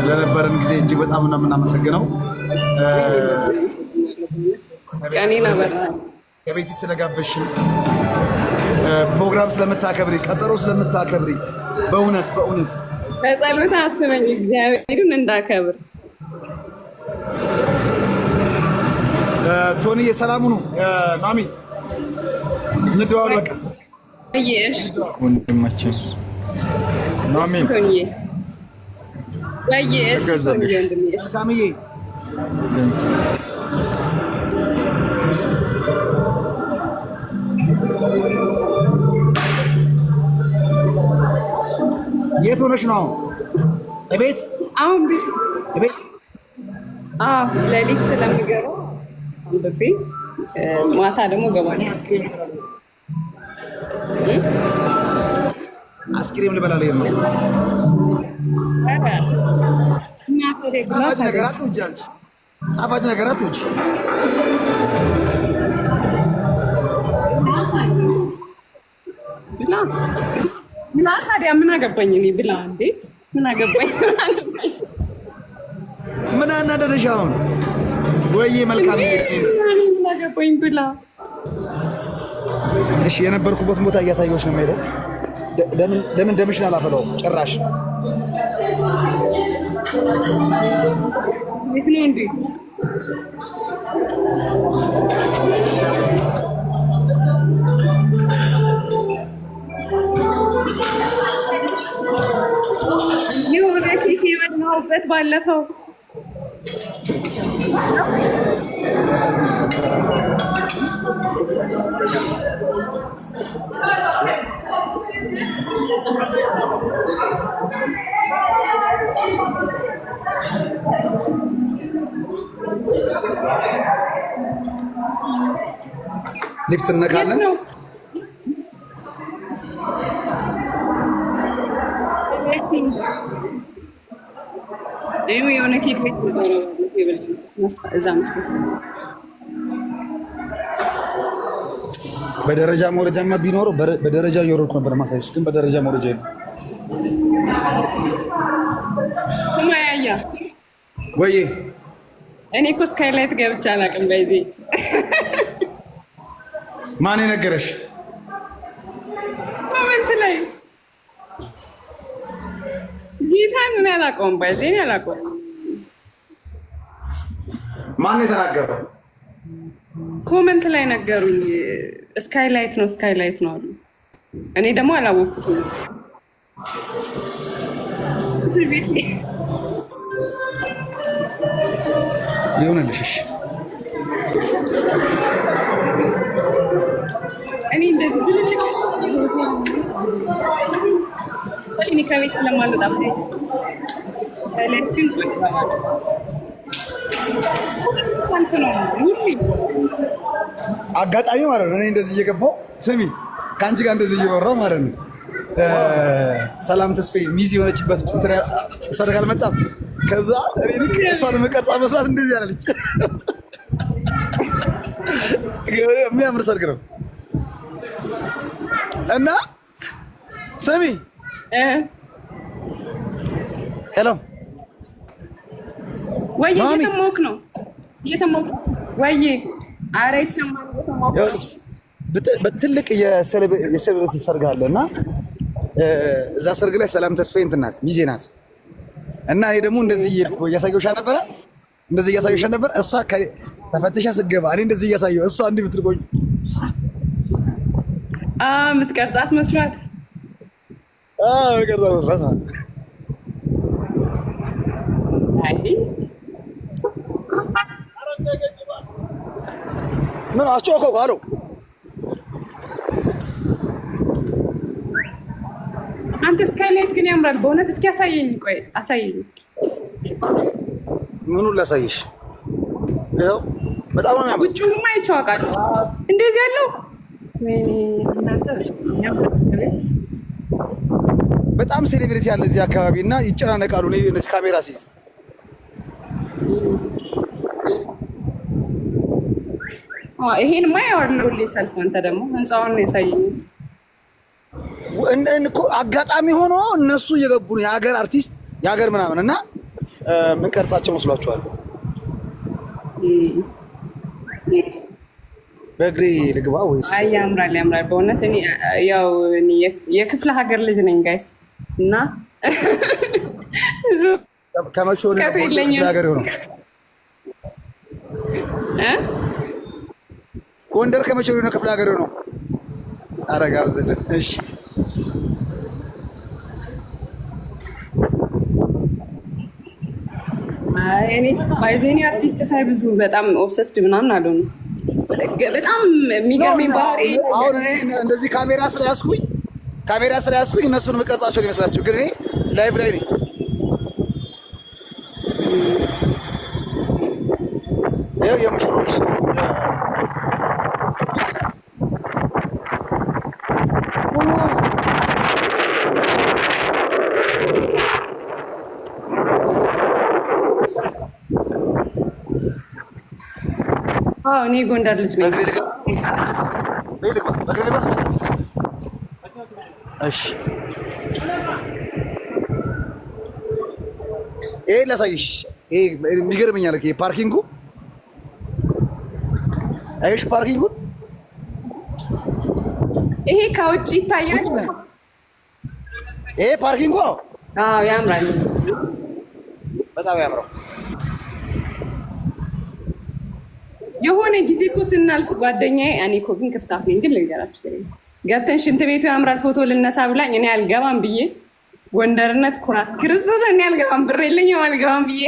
ለነበረን ጊዜ እጅግ በጣም ነው የምናመሰግነው። ከቤት ስለጋበዝሽን ፕሮግራም ስለምታከብሪ ቀጠሮ ስለምታከብሪ በእውነት በጸሎት አስበኝ እግዚአብሔርን እንዳከብር። ቶኒዬ ሰላሙ ነው ማሚ እንደዋል በቃ እየሽ ወንድማችን ማሚ ቶኒዬ ወይዬሽ ቶኒዬ ወንድምዬሽ ሳሚዬ የት ሆነሽ ነው? እቤት አሁን ቤት ሌሊት ስለምገባ አንብቤ ማታ ደግሞ ገባለሁ። አስክሬም ልበላ ላይ ነው። ጣፋጭ ነገር አትውጪ አንቺ። ጣፋጭ ነገር አትውጪ። ብላ ታዲያ ምን አገባኝ እኔ ብላ እንዴ ምን አገባኝ? ምን አናደደሽ አሁን? ወይ መልካም ምን አገባኝ ብላ። እሺ የነበርኩበት ቦታ እያሳየሁሽ ነው የምሄደው። ለምን ደምሽን አላፈላውም ጭራሽ። የት ነው እንዴ? የሆነ ኬክ የበላሁበት ባለፈው ሊፍት እንነካለን። የሆነ ኬክ ቤት እዛ መስሎኝ በደረጃ መውረጃማ ቢኖረው በደረጃ እየወረድኩ ነበር ማሳየሽ፣ ግን በደረጃ መውረጃ የለም። ስማያያ ወይ እኔ እኮ ስካይላይት ገብቼ አላውቅም። በዚህ ማን የነገረሽ? ኮሜንት ላይ ጌታን እኔ አላውቀውም። በዚህ እኔ አላውቀውም። ማን የተናገረው? ኮሜንት ላይ ነገሩኝ። ስካይላይት ነው አሉ። እኔ ደግሞ አላወቅኩትም። ይሁንልሽ። እሺ እኔ እንደዚህ ትልልቅ እኔ ከቤት ስለማልወጣ አጋጣሚ ማለት ነው። እኔ እንደዚህ እየገባሁ ስሚ ከአንቺ ጋር እንደዚህ እየወራሁ ማለት ነው። ሰላም ተስፋዬ ሚዜ የሆነችበት እንትን ሰርግ አልመጣም። ከዛ እኔ ልክ እሷን መቀርጻ መስራት እንደዚህ ያለች የሚያምር ሰርግ ነው። እና ስሚ ሄሎ ወይ እየሰማሁህ ነው ወይ? ኧረ ይሰማል። ትልቅ የሴሌብሪቲ ሰርግ አለ እና እዛ ሰርግ ላይ ሰላም ተስፋዬ እንትን ናት ሚዜ ናት። እና እኔ ደግሞ እንደዚህ እየሄድኩ እያሳየሁሽ ነበር። እሷ ተፈትሻ ስትገባ እኔ እንደዚህ እያሳየሁ እሷ እንዲህ ብትልቆኝ የምትቀርጻት መስሏት ምን አስጮኸው አለው። አንተ ስካይላይት ግን ያምራል በእውነት። እስኪ አሳየኝ፣ ቆይ አሳየኝ እስኪ። ምኑን ላሳይሽ? ይኸው በጣም ነው የሚያምረው። ውጭውማ አይቼው አውቃለሁ እንደዚህ ያለው። በጣም ሴሌብሪቲ ያለ እዚህ አካባቢ እና ይጨናነቃሉ። እነዚህ ካሜራ ሲይዝ ይሄን ማያወርለው ሰልፍ። አንተ ደግሞ ህንፃውን ነው ያሳየኝ እኮ አጋጣሚ ሆኖ እነሱ እየገቡ ነው። የሀገር አርቲስት የሀገር ምናምን እና ምን ቀርጻቸው መስሏቸዋል። በእግሬ ልግባ ወይስ? አይ ያምራል በእውነት። እኔ ያው የክፍለ ሀገር ልጅ ነኝ ጋይስ እና ብዙ ከመቼ ወዲህ ነው ክፍለ ሀገር የሆነው? ጎንደር ከመቼ ወዲህ ነው ክፍለ ሀገር የሆነው? አረጋ ብዝልን። እሺ እኔ ባይዜኒ አርቲስት ሳይ ብዙ በጣም ኦብሰስድ ምናምን አልሆንም። በጣም የሚገርመኝ ባህሪ አሁን እኔ እንደዚህ ካሜራ ስለያዝኩኝ እነሱን መቀርጻቸው ይመስላችሁ፣ ግን እኔ ላይቭ ላይ ነኝ። ይኸው የሙሽሮች እኔ ጎንደር ልጅ ነኝ። እሺ ይሄ ላሳይሽ። ይሄ የሚገርመኛል። ፓርኪንጉ አይሽ ፓርኪንጉን ይሄ ከውጭ ይታያል። ይሄ ፓርኪንጉ ያምራል፣ በጣም ያምራል። የሆነ ጊዜ እኮ ስናልፍ ጓደኛዬ እኔ እኮ ግን ክፍታፍ ነኝ ግን ልንገራችሁ ገብተን ሽንት ቤቱ ያምራል ፎቶ ልነሳ ብላኝ እኔ አልገባም ብዬ ጎንደርነት ኩራት ክርስቶስ እኔ አልገባም ብር የለኝም አልገባም ብዬ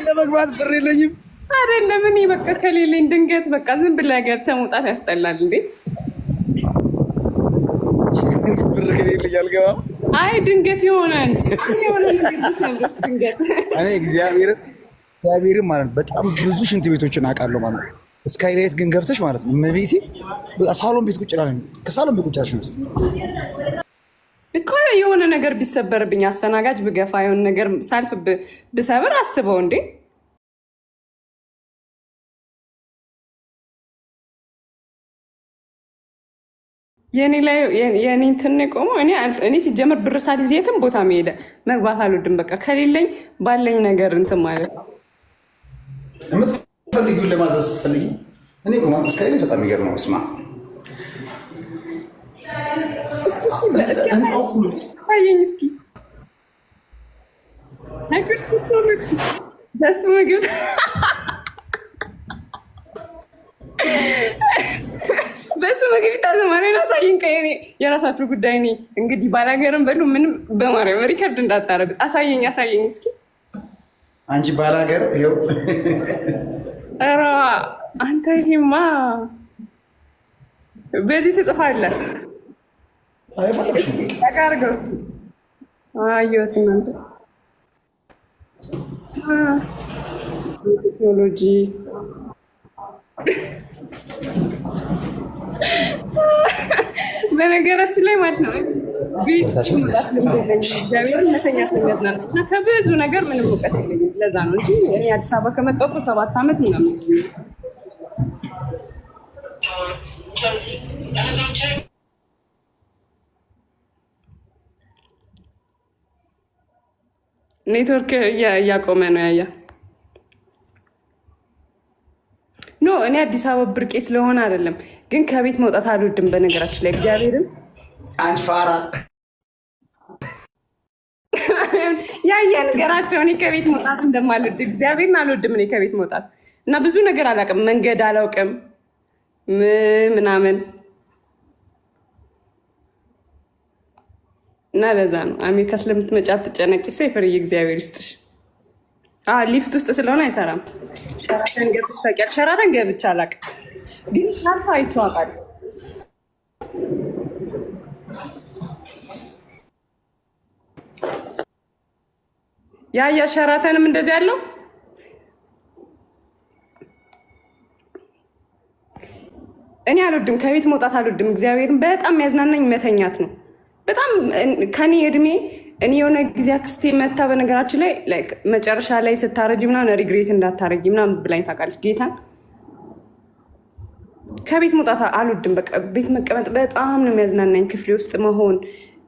ለመግባት ብር የለኝም አይደለም። እኔ በቃ ከሌለኝ ድንገት በቃ ዝም ብለህ ገብተህ መውጣት ያስጠላል እንዴ። ብር ከሌለኝ አልገባም። አይ ድንገት የሆነ ነገር ሰብረስ ድንገት እኔ እግዚአብሔርን ማለት ነው በጣም ብዙ ሽንት ቤቶችን አውቃለሁ ማለት ነው። ስካይላይት ግን ገብተሽ ማለት ነው እመቤቴ ሳሎን ቤት ቁጭ ይላል። ከሳሎን ቤት ቁጭ ያልሽ ነው እኮ የሆነ ነገር ቢሰበርብኝ አስተናጋጅ ብገፋ የሆነ ነገር ሳልፍ ብሰብር አስበው እንዴ። የኔ ላይ የኔ እንትን ቆመው እኔ ሲጀምር ብር ሳልይዝ የትም ቦታ መግባት አልወድም። በቃ ከሌለኝ ባለኝ ነገር እንትን ማለት ነው። የምትፈልጊውን ለማዘዝ ስትፈልጊ እኔ ቆማ ስካይላይት በጣም የሚገርም ነው። ስማ እስኪ ታየኝ እስኪ ክርስቶሎጂ በሱ ምግብ በሱ ምግብ ታዘማሪና ሳይን ከኔ የራሳችሁ ጉዳይ ነኝ። እንግዲህ ባላገርም በሉ ምንም በማርያም ሪከርድ እንዳታረጉት። አሳየኝ እስኪ አንቺ ባላገር ይኸው። ኧረ አንተ ይሄማ በዚህ ትጽፋለህ። ተቃርገው እስኪ አየሁት። እናንተ ቴክኖሎጂ በነገራችን ላይ ማለት ነው እግዚአብሔርን መተኛት የሚያዝናል እና ከብዙ ነገር ምንም እውቀት የለኝም። ለዛ ነው እንጂ እኔ አዲስ አበባ ከመጣሁ 7 ዓመት ምናምን ኔትወርክ እያቆመ ነው ያያ ኖ እኔ አዲስ አበባ ብርቄ ስለሆነ አይደለም፣ ግን ከቤት መውጣት አልወድም። በነገራችን ላይ እግዚአብሔርን አንቺ ፋራ ያያ ነገራቸው እኔ ከቤት መውጣት እንደማልወድ እግዚአብሔርን አልወድም። እኔ ከቤት መውጣት እና ብዙ ነገር አላውቅም፣ መንገድ አላውቅም ምናምን እና ለዛ ነው አሜሪካ ስለምትመጪ አትጨነቂ። ሴፍርዬ እግዚአብሔር ይስጥሽ። ሊፍት ውስጥ ስለሆነ አይሰራም። ሸራተን ገብተሽ ታውቂያለሽ? ሸራተን ገብቼ አላውቅም፣ ግን ካልፋ አይተዋቃል። ያያ ሸራተንም እንደዚህ ያለው እኔ አልወድም። ከቤት መውጣት አልወድም። እግዚአብሔርን በጣም የሚያዝናናኝ መተኛት ነው። በጣም ከኔ እድሜ እኔ የሆነ ጊዜ አክስቴ መታ በነገራችን ላይ መጨረሻ ላይ ስታረጂ ምናምን ሪግሬት እንዳታረጊ ምናምን ብላኝ ታውቃለች። ጌታን ከቤት መውጣት አልወድም። በቃ ቤት መቀመጥ በጣም ነው የሚያዝናናኝ። ክፍሌ ውስጥ መሆን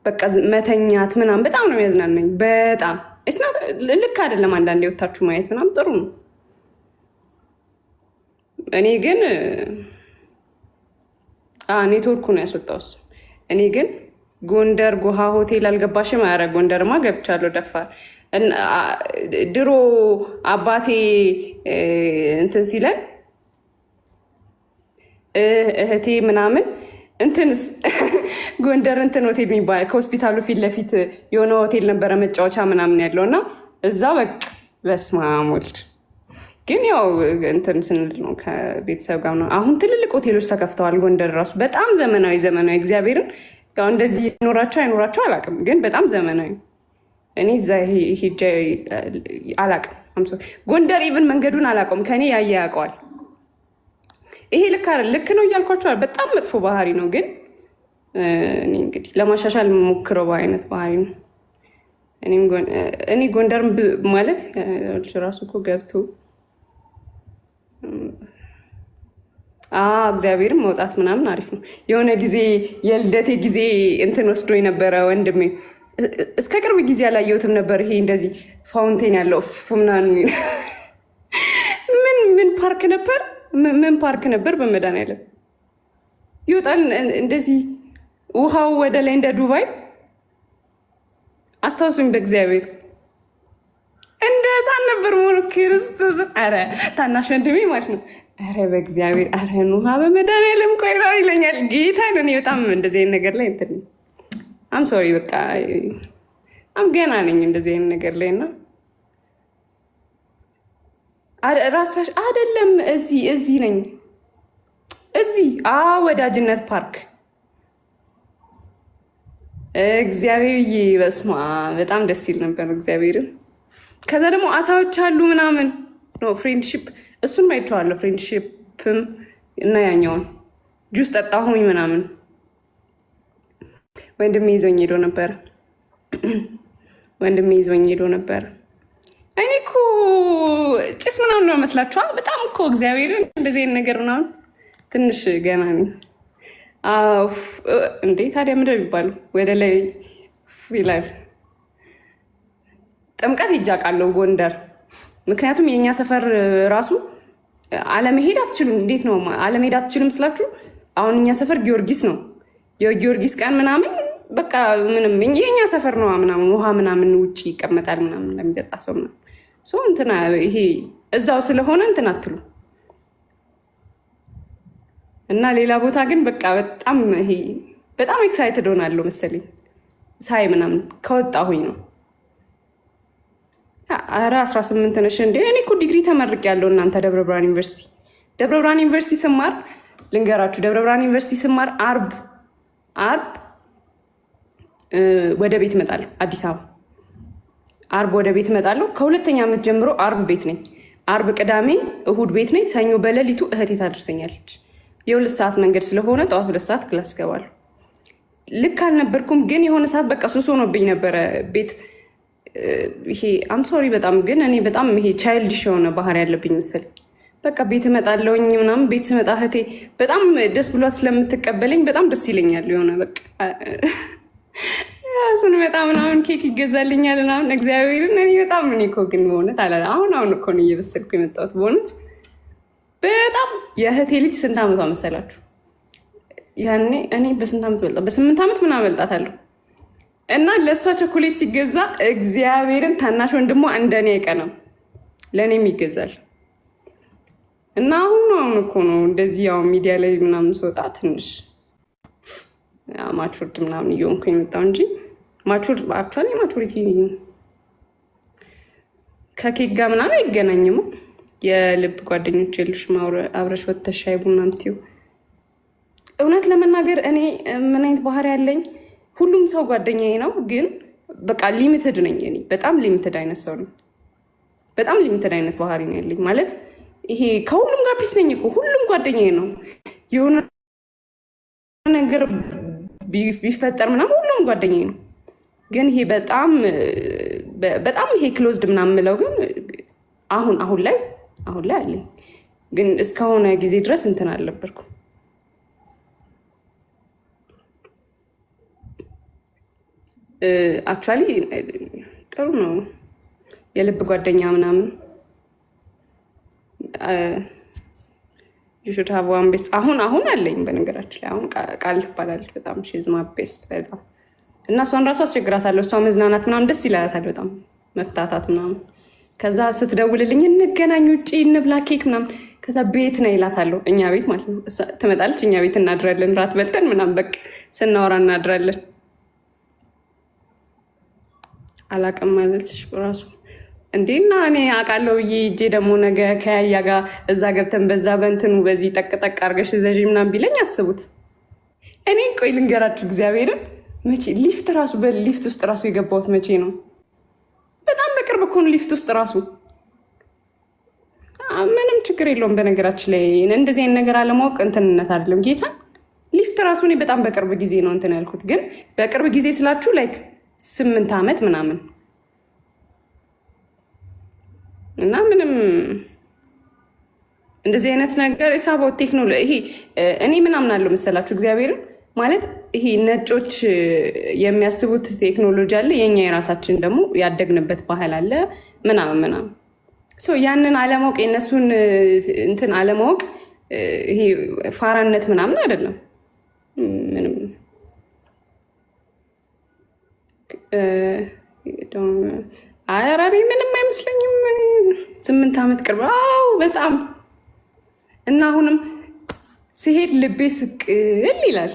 በቃ መተኛት ምናምን በጣም ነው የሚያዝናናኝ። በጣም ልክ አይደለም አንዳንዴ ወታችሁ ማየት ምናምን ጥሩ ነው። እኔ ግን ኔትወርኩ ነው ያስወጣው እሱ። እኔ ግን ጎንደር ጎሃ ሆቴል አልገባሽም? ኧረ ጎንደርማ ገብቻለሁ። ደፋር ድሮ አባቴ እንትን ሲለን እህቴ ምናምን እንትንስ ጎንደር እንትን ሆቴል የሚባል ከሆስፒታሉ ፊት ለፊት የሆነ ሆቴል ነበረ መጫወቻ ምናምን ያለው እና እዛ በቃ በስመ አብ ወልድ። ግን ያው እንትን ስንል ነው ከቤተሰብ ጋር ነው። አሁን ትልልቅ ሆቴሎች ተከፍተዋል ጎንደር ራሱ በጣም ዘመናዊ እግዚአብሔርን ያው እንደዚህ ይኖራቸው አይኖራቸው አላውቅም፣ ግን በጣም ዘመናዊ። እኔ እዛ ሄጄ አላውቅም። ጎንደር ኢቭን መንገዱን አላውቀውም። ከኔ ያየ ያውቀዋል። ይሄ ልክ ነው እያልኳቸዋል። በጣም መጥፎ ባህሪ ነው፣ ግን እኔ እንግዲህ ለማሻሻል የምሞክረው አይነት ባህሪ ነው። እኔ ጎንደር ማለት ራሱ እኮ ገብቶ እግዚአብሔርም መውጣት ምናምን አሪፍ ነው። የሆነ ጊዜ የልደቴ ጊዜ እንትን ወስዶ የነበረ ወንድሜ እስከ ቅርብ ጊዜ አላየሁትም ነበር። ይሄ እንደዚህ ፋውንቴን ያለው ምናምን ምን ፓርክ ነበር ምን ፓርክ ነበር በመድኃኒዓለም ይወጣል እንደዚህ ውሃው ወደ ላይ እንደ ዱባይ አስታውሱኝ በእግዚአብሔር እንደ ህፃን ነበር ሞኖ ክርስቶስ። ኧረ ታናሽ ወንድሜ ማለት ነው። ኧረ በእግዚአብሔር ኧረ ውሃ በመድኃኒዓለም ቆይ ይለኛል ጌታ ነው። እኔ በጣም እንደዚህ አይነት ነገር ላይ እንትን አም ሶሪ በቃ አም ገና ነኝ እንደዚህ አይነት ነገር ላይ እና ራስራሽ አይደለም እዚህ ነኝ እዚህ ወዳጅነት ፓርክ እግዚአብሔር በስማ በጣም ደስ ይል ነበር እግዚአብሔርን። ከዛ ደግሞ አሳዎች አሉ ምናምን ነው ፍሬንድሺፕ እሱን ማይቸዋለሁ። ፍሬንድሺፕም እና ያኛውን ጁስ ጠጣሁኝ ምናምን ወንድሜ ይዞኝ ሄዶ ነበር። እኔ እኮ ጭስ ምናምን ነው መስላችኋል? በጣም እኮ እግዚአብሔርን እንደዚህ አይነት ነገር ምናምን ትንሽ ገና ነኝ እንዴ። ታዲያ ምንድን ነው የሚባለው? ወደ ላይ ይላል። ጥምቀት ሂጅ አውቃለሁ ጎንደር። ምክንያቱም የእኛ ሰፈር ራሱ አለመሄድ አትችሉም። እንዴት ነው አለመሄድ አትችሉም ስላችሁ፣ አሁን እኛ ሰፈር ጊዮርጊስ ነው። የጊዮርጊስ ቀን ምናምን በቃ ምንም የእኛ ሰፈር ነው ምናምን ውሃ ምናምን ውጭ ይቀመጣል ምናምን ለሚጠጣ ሰው ምናምን እንትና ይሄ እዛው ስለሆነ እንትን አትሉ እና ሌላ ቦታ ግን በቃ በጣም ኤክሳይትድ ሆናለሁ መሰለኝ ሳይ ምናምን ከወጣሁኝ ነው። ኧረ 18 ነሽ እንዴ? እኔ እኮ ዲግሪ ተመርቅ ያለው እናንተ ደብረ ብርሃን ዩኒቨርሲቲ ስማር ልንገራችሁ። ደብረ ብርሃን ዩኒቨርሲቲ ስማር አርብ ወደ ቤት እመጣለሁ። አዲስ አበባ አርብ ወደ ቤት እመጣለሁ። ከሁለተኛ ዓመት ጀምሮ አርብ ቤት ነኝ። አርብ ቅዳሜ እሁድ ቤት ነኝ። ሰኞ በሌሊቱ እህቴ ታደርሰኛለች። የ2 ሰዓት መንገድ ስለሆነ ጠዋት 2 ሰዓት ክላስ ገባለሁ። ልክ አልነበርኩም፣ ግን የሆነ ሰዓት በቃ ሱስ ሆኖብኝ ነበረ ቤት። ይሄ አምሶሪ በጣም ግን እኔ በጣም ይሄ ቻይልድሽ የሆነ ባህሪ ያለብኝ መሰለኝ። በቃ ቤት እመጣለሁኝ ምናምን። ቤት ስመጣ እህቴ በጣም ደስ ብሏት ስለምትቀበለኝ በጣም ደስ ይለኛል። የሆነ በቃ ስንመጣ ምናምን ኬክ ይገዛልኛል ምናምን። እግዚአብሔርን እኔ በጣም እኔ እኮ ግን በእውነት አሁን እኮ ነው እየበሰልኩ የመጣሁት በእውነት በጣም። የእህቴ ልጅ ስንት ዓመቷ መሰላችሁ? ያኔ እኔ በስንት ዓመት በልጣ በ8 ዓመት ምናምን በልጣታለሁ። እና ለእሷ ቸኮሌት ሲገዛ እግዚአብሔርን ታናሽ ወንድሟ እንደኔ አይቀናም፣ ለእኔም ይገዛል። እና አሁን እኮ ነው እንደዚህ ያው ሚዲያ ላይ ምናምን ስወጣ ትንሽ ማቹርድ ምናምን እየሆንኩ የመጣው እንጂ አክቹዋሊ ማቹሪቲ ከኬክ ጋር ምናምን አይገናኝም። የልብ ጓደኞች የሉሽ አብረሽ ወተሽ ሻይ ቡና ምትይው። እውነት ለመናገር እኔ ምን አይነት ባህሪ ያለኝ፣ ሁሉም ሰው ጓደኛዬ ነው፣ ግን በቃ ሊሚትድ ነኝ። እኔ በጣም ሊሚትድ አይነት ሰው ነኝ። በጣም ሊሚትድ አይነት ባህሪ ነው ያለኝ። ማለት ይሄ ከሁሉም ጋር ፒስ ነኝ እኮ፣ ሁሉም ጓደኛዬ ነው። የሆነ ነገር ቢፈጠር ምናምን ሁሉም ጓደኛዬ ነው። ግን ይሄ በጣም ይሄ ክሎዝድ ምናምን ምለው ግን አሁን ላይ አለኝ። ግን እስከሆነ ጊዜ ድረስ እንትን አልነበርኩም። አክቹዋሊ ጥሩ ነው የልብ ጓደኛ ምናምን። ዩሹድ ሃቭ ዋን ቤስት። አሁን አለኝ በነገራችን ላይ። አሁን ቃል ትባላለች በጣም ሺዝ ማ ቤስት በጣም። እና እሷን ራሱ አስቸግራታለሁ። እሷ መዝናናት ምናምን ደስ ይላታል በጣም መፍታታት ምናምን። ከዛ ስትደውልልኝ እንገናኝ ውጭ እንብላ ኬክ ምናምን። ከዛ ቤት ነው ይላታለሁ፣ እኛ ቤት ማለት ነው። ትመጣለች፣ እኛ ቤት እናድራለን፣ ራት በልተን ምናምን በቃ ስናወራ እናድራለን። አላቅም ማለት ራሱ እንዴና እኔ አውቃለሁ ብዬ እጄ ደግሞ ነገ ከያያ ጋር እዛ ገብተን በዛ በንትኑ በዚህ ጠቅጠቅ አድርገሽ ዘዥ ምናምን ቢለኝ አስቡት። እኔ ቆይ ልንገራችሁ እግዚአብሔርን፣ መቼ ሊፍት ራሱ በሊፍት ውስጥ ራሱ የገባሁት መቼ ነው? በጣም በቅርብ እኮ ነው ሊፍት ውስጥ ራሱ። ምንም ችግር የለውም በነገራችን ላይ እንደዚህ አይነት ነገር አለማወቅ እንትንነት አይደለም። ጌታ ሊፍት ራሱ እኔ በጣም በቅርብ ጊዜ ነው እንትን ያልኩት። ግን በቅርብ ጊዜ ስላችሁ ላይክ 8 ዓመት ምናምን እና ምንም እንደዚህ አይነት ነገር የሳባው ቴክኖሎጂ ይሄ እኔ ምናምን አለው መሰላችሁ እግዚአብሔርን ማለት ይሄ ነጮች የሚያስቡት ቴክኖሎጂ አለ፣ የኛ የራሳችን ደግሞ ያደግንበት ባህል አለ ምናምን ያንን አለማወቅ የእነሱን እንትን አለማወቅ ይሄ ፋራነት ምናምን አይደለም። ምንም አያራሪ ምንም አይመስለኝም። 8 ዓመት ቅርብ በጣም እና አሁንም ሲሄድ ልቤ ስቅል ይላል።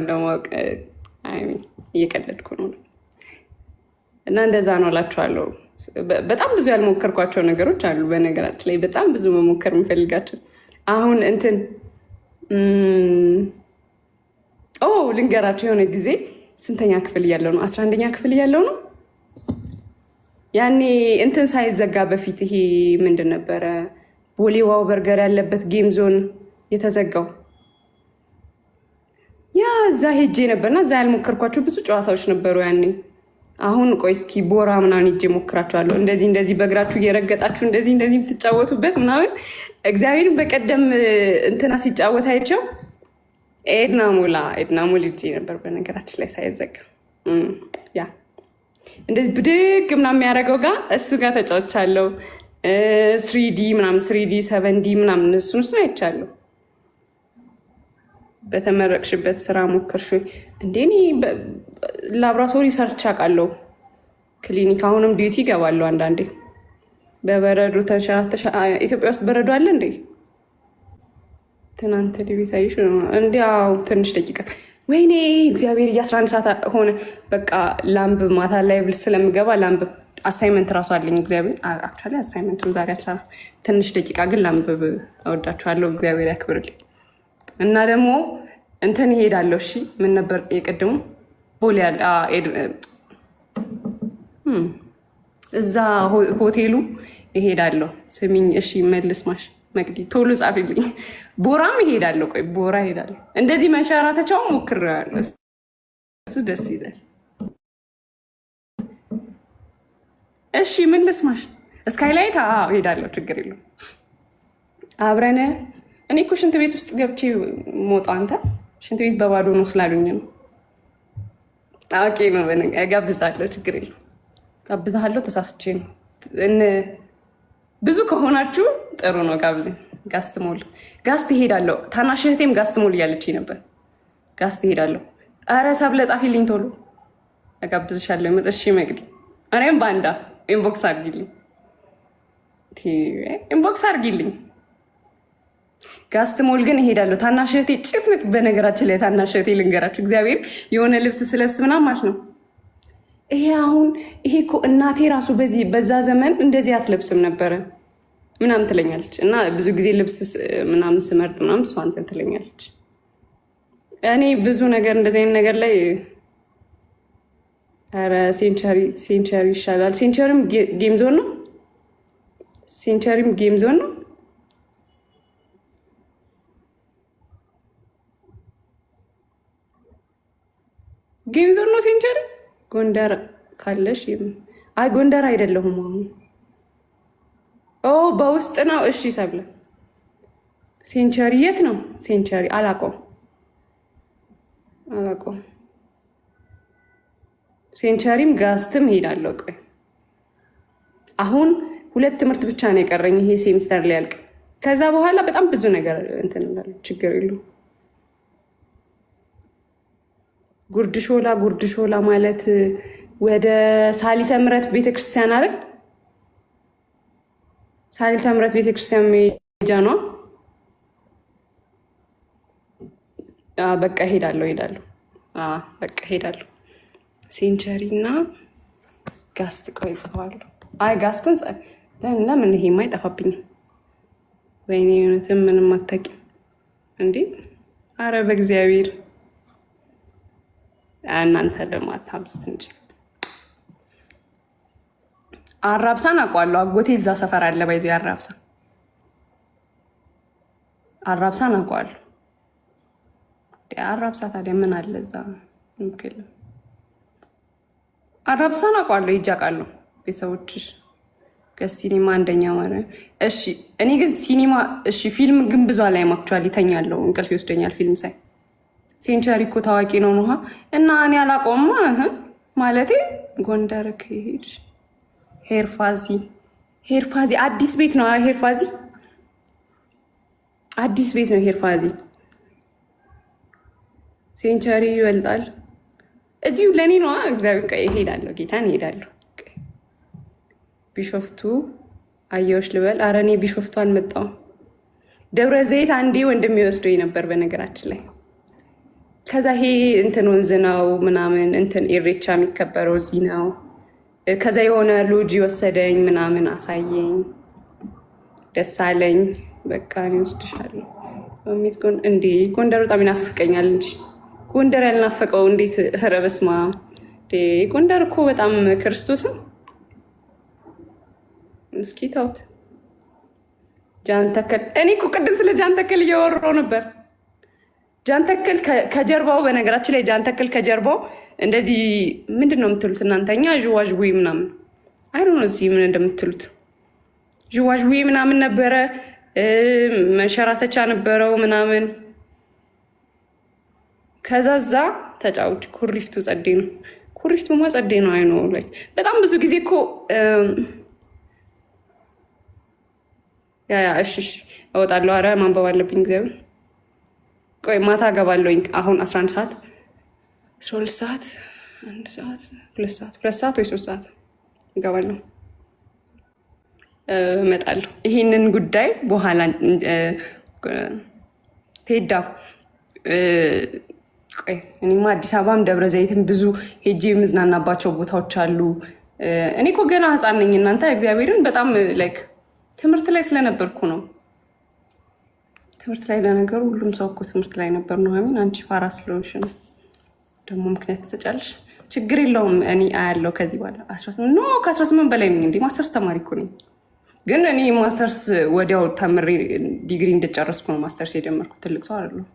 ለማወቅ እየቀለድኩ ነው እና እንደዛ ነው እላችኋለሁ። በጣም ብዙ ያልሞከርኳቸው ነገሮች አሉ በነገራችን ላይ፣ በጣም ብዙ መሞከር የምፈልጋቸው። አሁን እንትን ልንገራቸው። የሆነ ጊዜ ስንተኛ ክፍል እያለው ነው? 11ኛ ክፍል እያለው ነው። ያኔ እንትን ሳይዘጋ በፊት ይሄ ምንድን ነበረ ቦሌ ዋው በርገር ያለበት ጌም ዞን የተዘጋው ያ እዛ ሄጄ ነበርና እዛ ያልሞከርኳቸው ብዙ ጨዋታዎች ነበሩ ያኔ። አሁን ቆይ እስኪ ቦራ ምናምን ሄጄ ሞክራቸዋለሁ። እንደዚህ በእግራችሁ እየረገጣችሁ እንደዚህ የምትጫወቱበት ምናምን። እግዚአብሔርን በቀደም እንትና ሲጫወት አይቸው ኤድና ሞል ሄጄ ነበር በነገራችን ላይ ሳይዘጋ ያ እንደዚህ ብድግ ምናምን የሚያደርገው ጋር እሱ ጋር ተጫውቻለሁ። 3D ምናምን 3D 7D ምናምን እሱን አይቻለሁ። በተመረቅሽበት ስራ ሞከርሽ እንዴ? እኔ ላብራቶሪ ሰርች አውቃለሁ። ክሊኒክ አሁንም ዲዩቲ ይገባለሁ አንዳንዴ። በበረዶ ተንሸራተሻ። ኢትዮጵያ ውስጥ በረዶ አለ እንዴ? ትናንት ቤት አይሽ እንዲያው ትንሽ ደቂቃ ወይኔ እግዚአብሔር 11 ሰዓት ሆነ። በቃ ላምብ ማታ ላይ ብል ስለምገባ ላምብ አሳይመንት ራሱ አለኝ። እግዚአብሔር አክቹዋሊ አሳይመንቱን ዛሬ አልሰራም። ትንሽ ደቂቃ ግን ላምብ። እወዳችኋለሁ። እግዚአብሔር ያክብርልኝ። እና ደግሞ እንትን ይሄዳለሁ። እሺ ምን ነበር የቀድሞ ቦሌ እዛ ሆቴሉ ይሄዳለሁ። ስሚኝ እሺ፣ መልስማሽ መቅዲ ቶሎ ጻፊልኝ። ቦራም ይሄዳለሁ። ቆይ ቦራ ይሄዳለሁ። እንደዚህ መንሸራተቻው ሞክሬዋለሁ። እሱ ደስ ይላል። እሺ ምን ልስማሽ? ስካይላይት ሄዳለሁ። ችግር የለውም። አብረን እኔ እኮ ሽንት ቤት ውስጥ ገብቼ ሞጣ አንተ ሽንት ቤት በባዶ ነው ስላሉኝ ነው። ኦኬ ነው። ጋብዛለሁ። ችግር የለውም። ጋብዛለሁ። ተሳስቼ ነው። ብዙ ከሆናችሁ ጥሩ ነው። ጋብዘኝ። ጋስት ሞል ጋስት ሄዳለሁ። ታናሽ እህቴም ጋስት ሞል እያለች ነበር። ጋስት ሄዳለሁ። ኧረ ሰብለ ጻፊልኝ ቶሎ እጋብዝሻለሁ። እሺ መቅዲ እኔም በአንድ አፍ ኢንቦክስ አድርጊልኝ፣ ኢንቦክስ አድርጊልኝ። ጋስት ሞል ግን እሄዳለሁ። ታናሽ እህቴ ጭስ ነች። በነገራችን ላይ ታናሽ እህቴ ልንገራችሁ፣ እግዚአብሔር የሆነ ልብስ ስለብስ ምናምን ማለት ነው። ይሄ አሁን ይሄ እኮ እናቴ ራሱ በዛ ዘመን እንደዚህ አትለብስም ነበረ ምናምን ትለኛለች። እና ብዙ ጊዜ ልብስ ምናምን ስመርጥ ምናምን እሷ እንትን ትለኛለች። እኔ ብዙ ነገር እንደዚህ አይነት ነገር ላይ ኧረ ሴንቸሪ ይሻላል። ሴንቸሪም ጌም ዞን ነው። ሴንቸሪም ጌም ዞን ነው። ጌም ዞን ነው ሴንቸሪ። ጎንደር ካለሽ አይ ጎንደር አይደለሁም አሁን። ኦ በውስጥ ነው። እሺ ሰብለ ሴንቸሪ የት ነው? ሴንቸሪ አላውቀውም። ሴንቸሪም ጋስትም ሄዳለሁ። ቆይ አሁን 2 ትምህርት ብቻ ነው የቀረኝ ይሄ ሴሚስተር ሊያልቅ። ከዛ በኋላ በጣም ብዙ ነገር እንትን እላለሁ። ችግር የለውም። ጉርድ ሾላ ማለት ወደ ሳሊተ ምሕረት ቤተክርስቲያን አይደል? ሳሊተ ምሕረት ቤተክርስቲያን ሜጃ ነው። በቃ ሄዳለሁ። በቃ ሄዳለሁ። ሴንቸሪ እና ጋስት ቆይ ጽፈዋለሁ። አይ ጋስትን ለምን ይሄማ አይጠፋብኝም። ወይኔ የሆነትም ምንም አታውቂም እንዴ? አረ በእግዚአብሔር እናንተ ደግሞ አታብዙት እንጂ። አራብሳን አውቀዋለሁ። አጎቴ እዛ ሰፈር አለ። ባይዞ አራብሳን አውቀዋለሁ። አራብሳ ታዲያ ምን አለ እዛ? አራብሳን አውቀዋለሁ። ሂጅ አውቃለሁ። ቤተሰቦችሽ ከሲኒማ አንደኛ ማለት እሺ። እኔ ግን ሲኒማ እሺ፣ ፊልም ግን ብዙ አላይም። አክቹዋሊ ተኛለሁ፣ እንቅልፍ ይወስደኛል ፊልም ሳይ። ሴንቸሪ እኮ ታዋቂ ነው ነዋ። እና እኔ አላውቀውማ ማለቴ ጎንደር ከሄድሽ ሄርፋዚ አዲስ ቤት ነው። ሄርፋዚ አዲስ ቤት ነው። ሄርፋዚ ሴንቸሪ ይበልጣል። እዚሁ ለእኔ ነዋ። እግዚአብሔር ቀይ እሄዳለሁ። ጌታን እሄዳለሁ። ቢሾፍቱ አየሁሽ ልበል። ኧረ እኔ ቢሾፍቱ አልመጣሁም። ደብረ ዘይት አንዴ ወንድም የወስዶኝ ነበር በነገራችን ላይ። ከዛ ይሄ እንትን ወንዝ ነው ምናምን እንትን ኢሬቻ የሚከበረው እዚህ ነው። ከዛ የሆነ ሎጂ ወሰደኝ ምናምን አሳየኝ፣ ደስ አለኝ። በቃ እኔ ወስድሻለሁ። እንዴ ጎንደር በጣም ይናፍቀኛል እንጂ ጎንደር ያልናፈቀው እንዴት? ኧረ በስመ አብ ጎንደር እኮ በጣም ክርስቶስን እስኪ ተውት። ጃን ተከል እኔ እኮ ቅድም ስለ ጃን ተከል እያወራሁ ነበር። ጃን ተከል ከጀርባው በነገራችን ላይ ጃን ተከል ከጀርባው እንደዚህ ምንድን ነው የምትሉት እናንተ? እኛ ዥዋዥዌ ምናምን አይዶ ነው እዚህ ምን እንደምትሉት ዥዋዥዌ ምናምን ነበረ፣ መሸራተቻ ነበረው ምናምን። ከዛዛ ተጫውች ኩሪፍቱ ጸዴ ነው። ኩሪፍቱማ ጸዴ ነው። አይኖ ላይ በጣም ብዙ ጊዜ እኮ እሺ እወጣለሁ። ኧረ ማንበብ አለብኝ። እግዚአብሔር ቆይ ማታ እገባለሁኝ። አሁን 11 ሰዓት 12 ሰዓት 1 ሰዓት 2 ሰዓት ወይ 3 ሰዓት እገባለሁ፣ እመጣለሁ። ይሄንን ጉዳይ በኋላ ቴዳ ቆይ እኔማ አዲስ አበባም ደብረ ዘይትም ብዙ ሄጄ የምዝናናባቸው ቦታዎች አሉ። እኔ እኮ ገና ሕፃን ነኝ እናንተ። እግዚአብሔርን በጣም ላይክ ትምህርት ላይ ስለነበርኩ ነው። ትምህርት ላይ ለነገሩ ሁሉም ሰው እኮ ትምህርት ላይ ነበር ነው። አሚን አንቺ ፋራ ስለሆንሽ ነው ደግሞ ምክንያት ትሰጫለሽ። ችግር የለውም። እኔ አያለው ከዚህ በኋላ 18 ኖ ከ18 በላይ ነኝ እንዴ። ማስተርስ ተማሪ እኮ ነኝ። ግን እኔ ማስተርስ ወዲያው ተምሬ ዲግሪ እንደጨረስኩ ነው ማስተርስ የጀመርኩት። ትልቅ ሰው አይደለሁም።